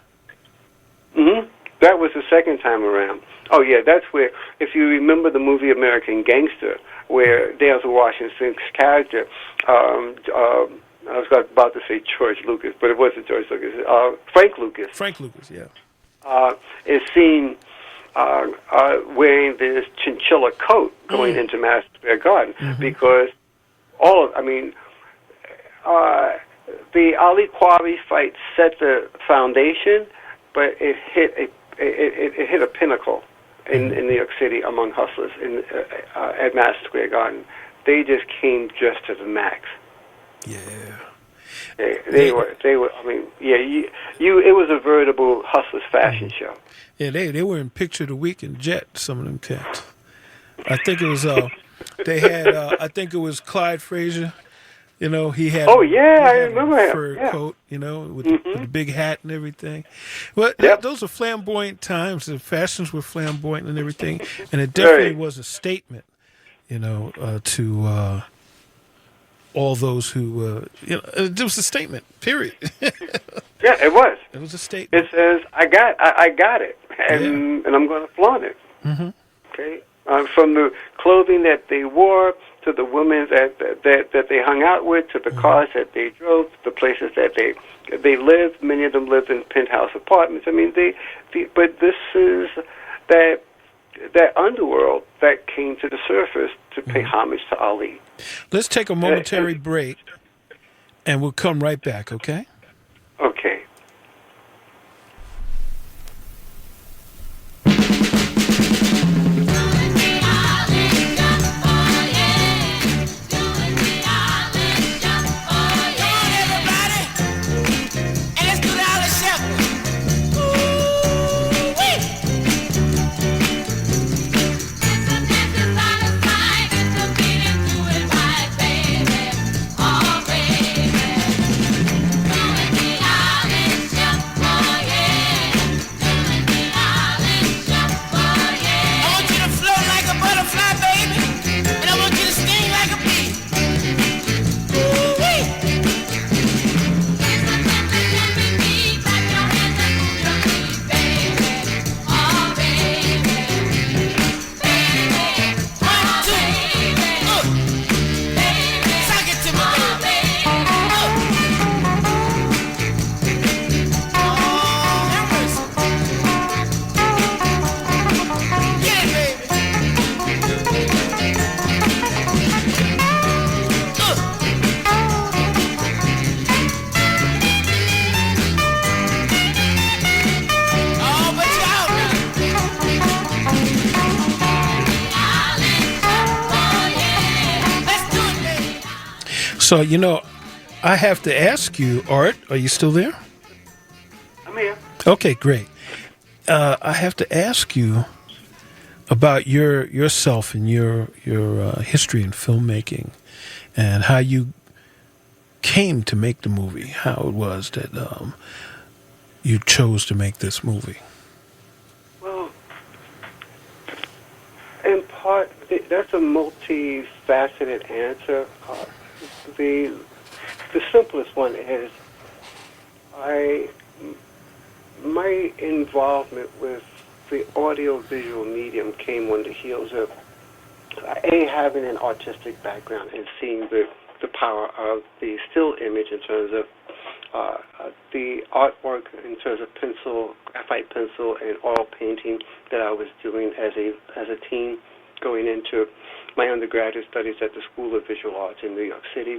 Mm-hmm. That was the second time around. Oh yeah, that's where, if you remember the movie American Gangster, where Denzel Washington's character, I was about to say George Lucas, but it wasn't George Lucas. Frank Lucas. Frank Lucas, yeah. Is seen wearing this chinchilla coat going into Madison Square Garden, because the Ali Quarry fight set the foundation, but it hit a pinnacle in New York City among hustlers at Madison Square Garden. They just came just to the max. Yeah. They were. I mean, yeah. It was a veritable hustlers fashion show. Yeah, they were in Picture of the Week and Jet. Some of them cats. I think it was. They had. I think it was Clyde Frazier. You know, he had. Oh yeah, I remember a him. fur coat. You know, with the big hat and everything. Well, those are flamboyant times. The fashions were flamboyant and everything, and it definitely was a statement. You know, to all those who, it was a statement, period. Yeah, it was. It was a statement. It says, I got it, and I'm going to flaunt it. Mm-hmm. Okay? From the clothing that they wore, to the women that they hung out with, to the cars that they drove, to the places that they lived. Many of them lived in penthouse apartments. I mean, but this is that underworld that came to the surface to pay homage to Ali. Let's take a momentary break, and we'll come right back, okay? Okay. So, I have to ask you, Art, are you still there? I'm here. Okay, great. I have to ask you about yourself and your history in filmmaking and how you came to make the movie, how it was that you chose to make this movie. Well, in part, that's a multifaceted answer. The simplest one is my involvement with the audio-visual medium came on the heels of Having an artistic background and seeing the power of the still image in terms of the artwork, in terms of pencil, graphite pencil, and oil painting that I was doing as a teen, going into my undergraduate studies at the School of Visual Arts in New York City,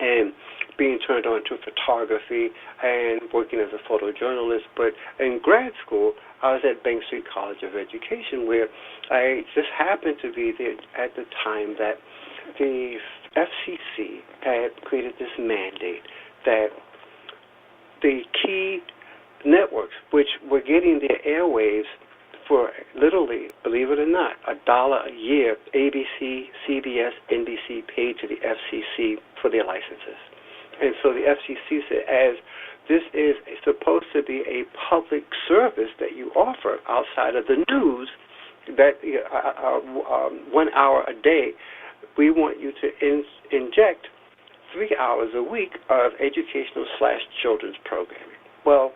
and being turned on to photography and working as a photojournalist. But in grad school, I was at Bank Street College of Education, where I just happened to be there at the time that the FCC had created this mandate that the key networks, which were getting their airwaves for literally, believe it or not, $1 a year, ABC, CBS, NBC paid to the FCC for their licenses. And so the FCC said, as this is supposed to be a public service that you offer outside of the news, that 1 hour a day, we want you to inject 3 hours a week of educational/children's programming. Well,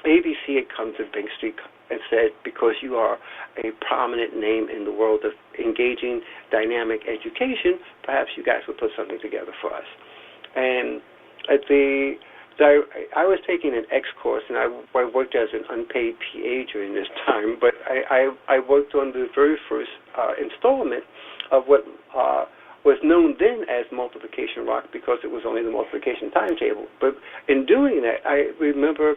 ABC had come to Bank Street and said, because you are a prominent name in the world of engaging dynamic education, perhaps you guys would put something together for us. And I was taking an X course, and I worked as an unpaid PA during this time, but I worked on the very first installment of what was known then as multiplication rock, because it was only the multiplication timetable. But in doing that, I remember,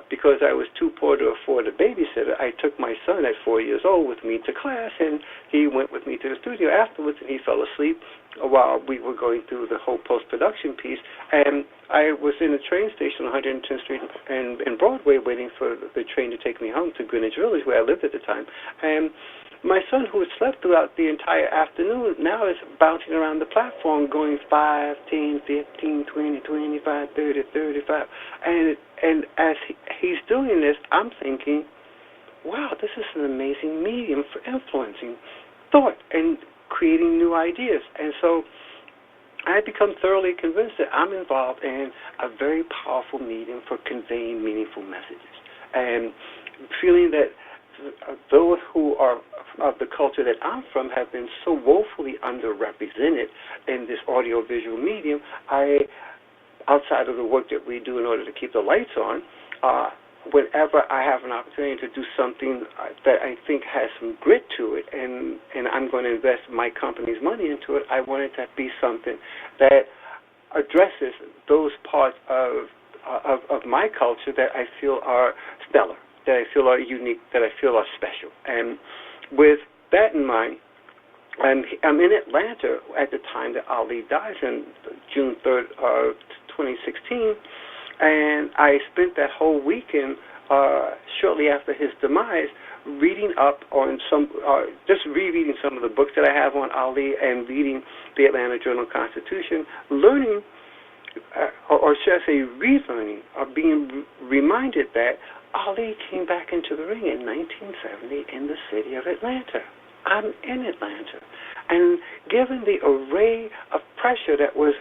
because I was too poor to afford a babysitter, I took my son at 4 years old with me to class, and he went with me to the studio afterwards, and he fell asleep while we were going through the whole post-production piece. And I was in a train station on 110th Street and Broadway waiting for the train to take me home to Greenwich Village, where I lived at the time. And my son, who had slept throughout the entire afternoon, now is bouncing around the platform going 5, 10, 15, 20, 25, 30, 35. And as he's doing this, I'm thinking, wow, this is an amazing medium for influencing thought and creating new ideas. And so I had become thoroughly convinced that I'm involved in a very powerful medium for conveying meaningful messages. And feeling that those who are of the culture that I'm from have been so woefully underrepresented in this audiovisual medium, outside of the work that we do in order to keep the lights on, whenever I have an opportunity to do something that I think has some grit to it, and I'm going to invest my company's money into it, I want it to be something that addresses those parts of my culture that I feel are stellar, that I feel are unique, that I feel are special. And with that in mind, I'm in Atlanta at the time that Ali dies, on June 3rd of 2016, and I spent that whole weekend shortly after his demise reading up on just rereading some of the books that I have on Ali and reading the Atlanta Journal-Constitution, learning, or should I say relearning, or being reminded that Ali came back into the ring in 1970 in the city of Atlanta. I'm in Atlanta. And given the array of pressure that was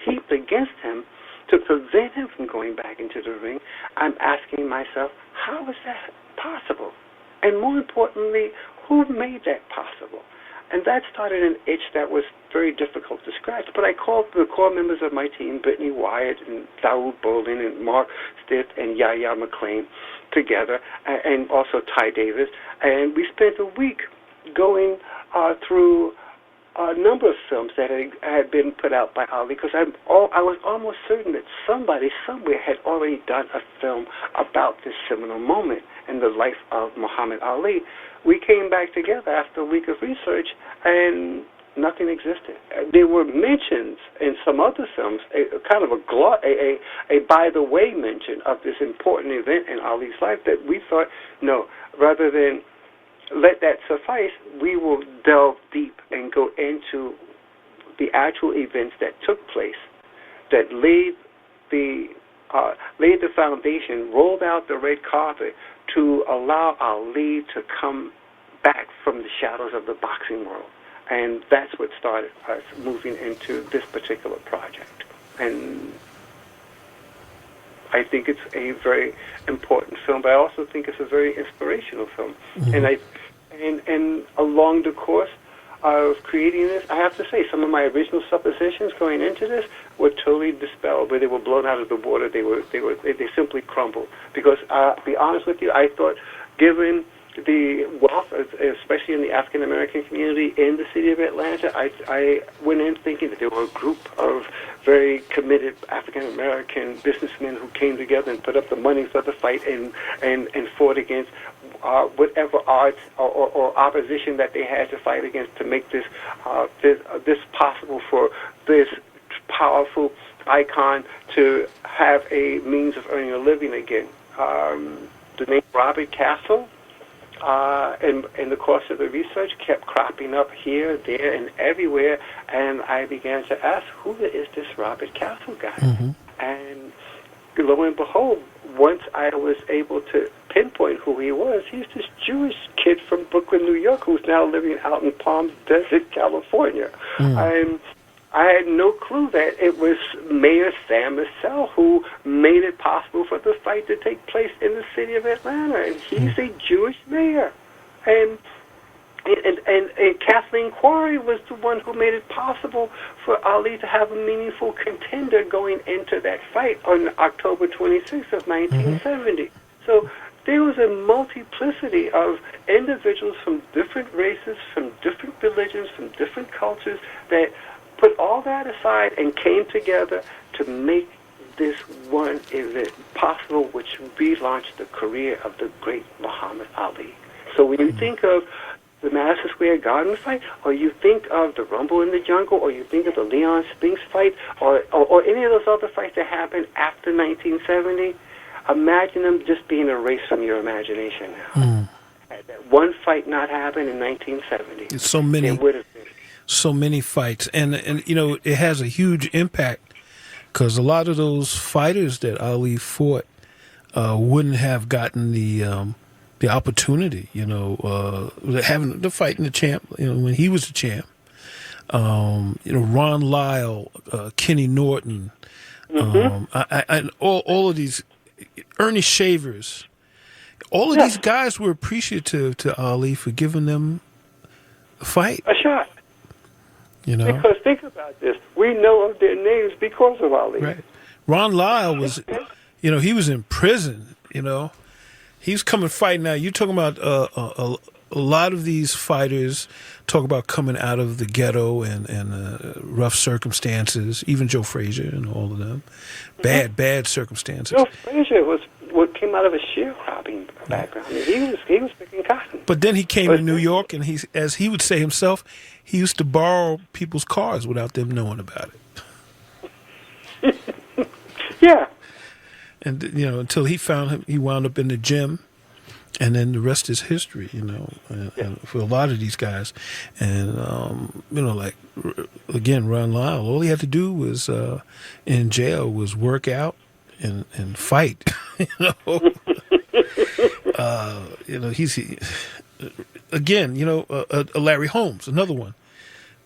heaped against him to prevent him from going back into the ring, I'm asking myself, how is that possible? And more importantly, who made that possible? And that started an itch that was very difficult to scratch. But I called the core members of my team, Brittany Wyatt and Daoud Bolin and Mark Stiff and Yahya McClain, together, and also Ty Davis. And we spent a week going through a number of films that had been put out by Ali, because I was almost certain that somebody somewhere had already done a film about this seminal moment in the life of Muhammad Ali. We came back together after a week of research, and nothing existed. There were mentions in some other films, kind of a by-the-way mention of this important event in Ali's life, that we thought, no, rather than let that suffice, we will delve deep and go into the actual events that took place, that laid the foundation, rolled out the red carpet to allow Ali to come back from the shadows of the boxing world. And that's what started us moving into this particular project. And I think it's a very important film, but I also think it's a very inspirational film. Mm-hmm. And along the course of creating this, I have to say, some of my original suppositions going into this were totally dispelled, but they were blown out of the water. They simply crumbled. Because, to be honest with you, I thought, given the wealth, especially in the African American community in the city of Atlanta, I went in thinking that there were a group of very committed African American businessmen who came together and put up the money for the fight and fought against whatever odds or opposition that they had to fight against to make this possible for this powerful icon to have a means of earning a living again. The name Robert Castle, in the course of the research, kept cropping up here, there, and everywhere, and I began to ask, who is this Robert Castle guy? Mm-hmm. And lo and behold, once I was able to pinpoint who he was, he's this Jewish kid from Brooklyn, New York, who's now living out in Palm Desert, California. Mm. I had no clue that it was Mayor Sam Massell who made it possible for the fight to take place in the city of Atlanta, and he's a Jewish mayor. And Kathleen Quarry was the one who made it possible for Ali to have a meaningful contender going into that fight on October 26th of 1970. So there was a multiplicity of individuals from different races, from different religions, from different cultures that put all that aside and came together to make this one event possible, which relaunched the career of the great Muhammad Ali. So when you think of the Madison Square Garden fight, or you think of the Rumble in the Jungle, or you think of the Leon Spinks fight, or any of those other fights that happened after 1970, imagine them just being erased from your imagination now. Had that one fight not happened in 1970, it's so many. It would have been. So many fights, and you know, it has a huge impact because a lot of those fighters that Ali fought wouldn't have gotten the opportunity, you know, having the fight in the champ, you know, when he was the champ. You know, Ron Lyle, Kenny Norton, and all of these, Ernie Shavers, all of these guys were appreciative to Ali for giving them a fight, a shot. You know, because think about this, we know of their names because of Ali. Right. Ron Lyle was, you know, he was in prison. You know, he was coming fighting. Now you're talking about a lot of these fighters talk about coming out of the ghetto and rough circumstances. Even Joe Frazier and all of them, bad circumstances. Joe Frazier was what came out of a sharecropping background. I mean, he was picking cotton. But then he came to New York, and he, as he would say himself, he used to borrow people's cars without them knowing about it. Yeah. And, you know, until he found him, he wound up in the gym, and then the rest is history, you know, and for a lot of these guys. And, you know, like, again, Ron Lyle, all he had to do was, in jail, was work out and fight, you know. You know, again, you know, Larry Holmes, another one.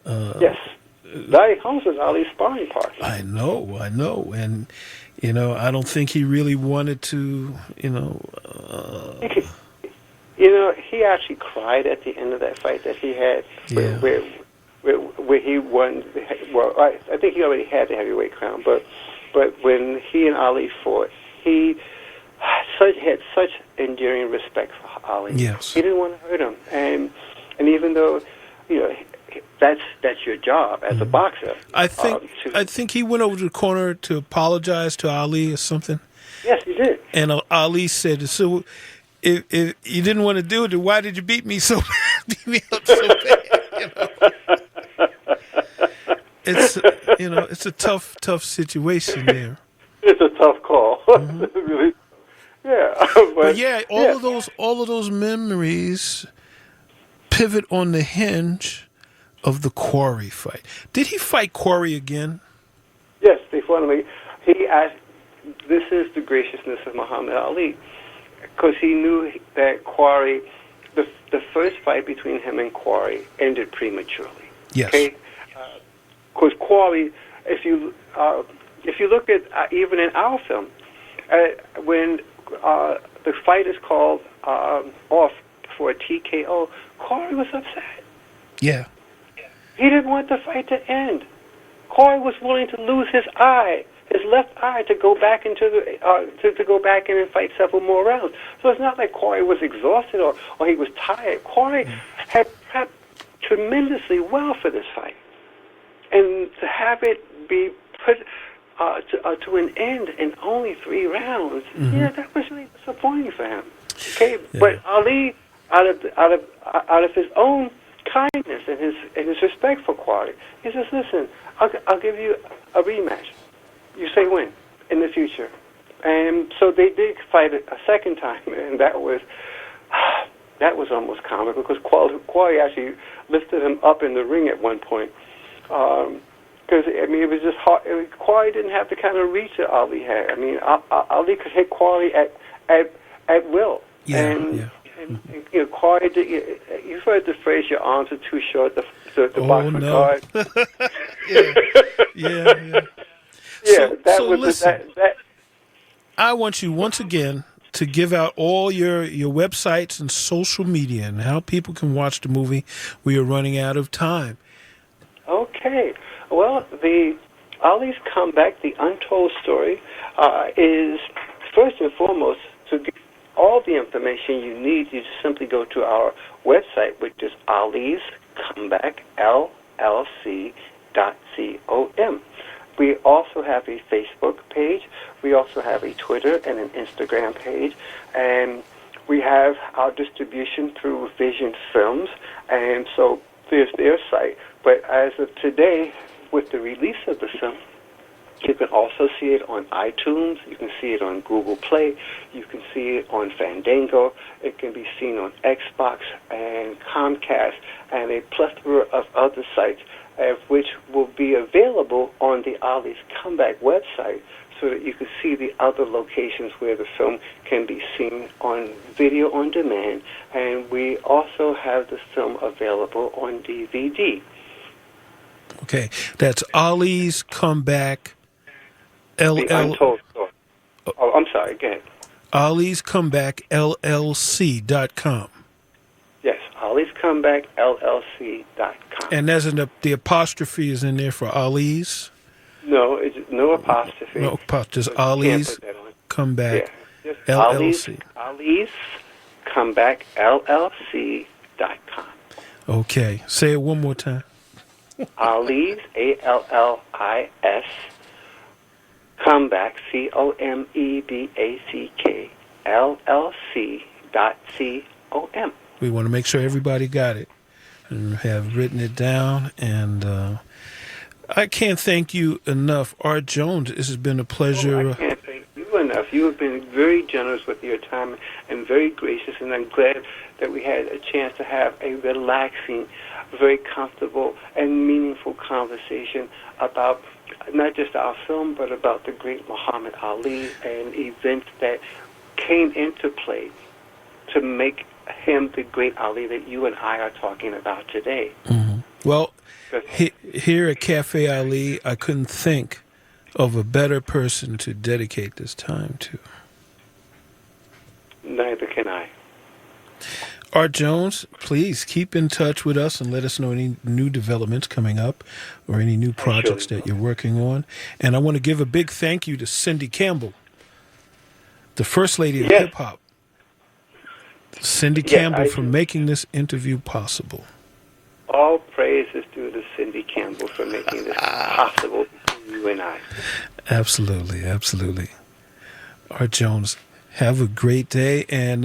Yes. Larry Holmes was Ali's sparring partner. I know. And, you know, I don't think he really wanted to, you know. You know, he actually cried at the end of that fight that he had where he won. Well, I think he already had the heavyweight crown, but when he and Ali fought, he had such enduring respect for Ali. Yes. He didn't want to hurt him. And even though, you know, that's your job as a boxer. I think he went over to the corner to apologize to Ali or something. Yes, he did. And Ali said, "So, if you didn't want to do it, then why did you beat me so bad? Beat me up so bad?" You know, it's a tough situation there. It's a tough call. Really. Yeah. But yeah, all of those memories pivot on the hinge of the Quarry fight. Did he fight Quarry again? Yes, they fought him. He asked, this is the graciousness of Muhammad Ali, because he knew that Quarry, the first fight between him and Quarry ended prematurely. Yes. Okay? Because Quarry, if you look at even in our film, when the fight is called off for a TKO, Corey was upset. Yeah. He didn't want the fight to end. Corey was willing to lose his eye, his left eye, to go back into the to go back in and fight several more rounds. So it's not like Corey was exhausted or he was tired. Corey had prepped tremendously well for this fight, and to have it be put to an end in only 3 rounds, yeah, that was really disappointing for him. Okay, Yeah. but Ali, out of his own kindness and his respect for Corey, he says, "Listen, I'll give you a rematch. You say when in the future." And so they did fight a second time, and that was almost comical because Corey actually lifted him up in the ring at one point. Because it was just hard. Corey didn't have the kind of reach that Ali had. I mean, Ali could hit Corey at will. Yeah, and Corey, you've heard the phrase, "Your arms are too short to box with God." Yeah. Yeah, So listen, I want you once again to give out all your websites and social media and how people can watch the movie. We are running out of time. Okay. Well, the Ali's Comeback, The Untold Story, is first and foremost to get all the information you need. You just simply go to our website, which is Ali's Comeback, LLC.com. We also have a Facebook page. We also have a Twitter and an Instagram page. And we have our distribution through Vision Films. And so there's their site. But as of today, with the release of the film, you can also see it on iTunes. You can see it on Google Play. You can see it on Fandango. It can be seen on Xbox and Comcast and a plethora of other sites, which will be available on the Ali's Comeback website, so that you can see the other locations where the film can be seen on video on demand. And we also have the film available on DVD. Okay, that's Ali's Comeback, The Untold Story. Oh, I'm sorry, go ahead. Ali's Comeback, LLC.com. Yes, Ali's Comeback, LLC.com. And there's the apostrophe is in there for Ali's? No, it's no apostrophe. No, just So Ali's put that on. Comeback, Yeah, just LLC. Ali's Comeback, LLC.com. Okay, say it one more time. Ali's, ALLIS, Comeback, COMEBACK, LLC.com. We want to make sure everybody got it and have written it down. And I can't thank you enough, Art Jones. This has been a pleasure. I can't thank you enough. You have been very generous with your time and very gracious, and I'm glad that we had a chance to have a relaxing, very comfortable and meaningful conversation about not just our film, but about the great Muhammad Ali and events that came into play to make him the great Ali that you and I are talking about today. Mm-hmm. Well, here at Cafe Ali, I couldn't think of a better person to dedicate this time to. Neither can I. Art Jones, please keep in touch with us and let us know any new developments coming up or any new projects that you're working on. And I want to give a big thank you to Cindy Campbell, the First Lady of Hip Hop. Cindy Campbell for making this interview possible. All praise is due to Cindy Campbell for making this possible between you and I. Absolutely, absolutely. Art Jones, have a great day, and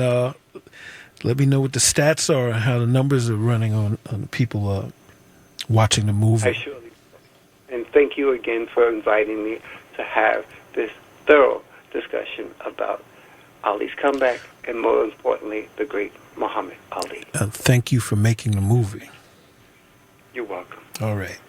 let me know what the stats are and how the numbers are running on people watching the movie. I surely will. And thank you again for inviting me to have this thorough discussion about Ali's Comeback and, more importantly, the great Muhammad Ali. Thank you for making the movie. You're welcome. All right.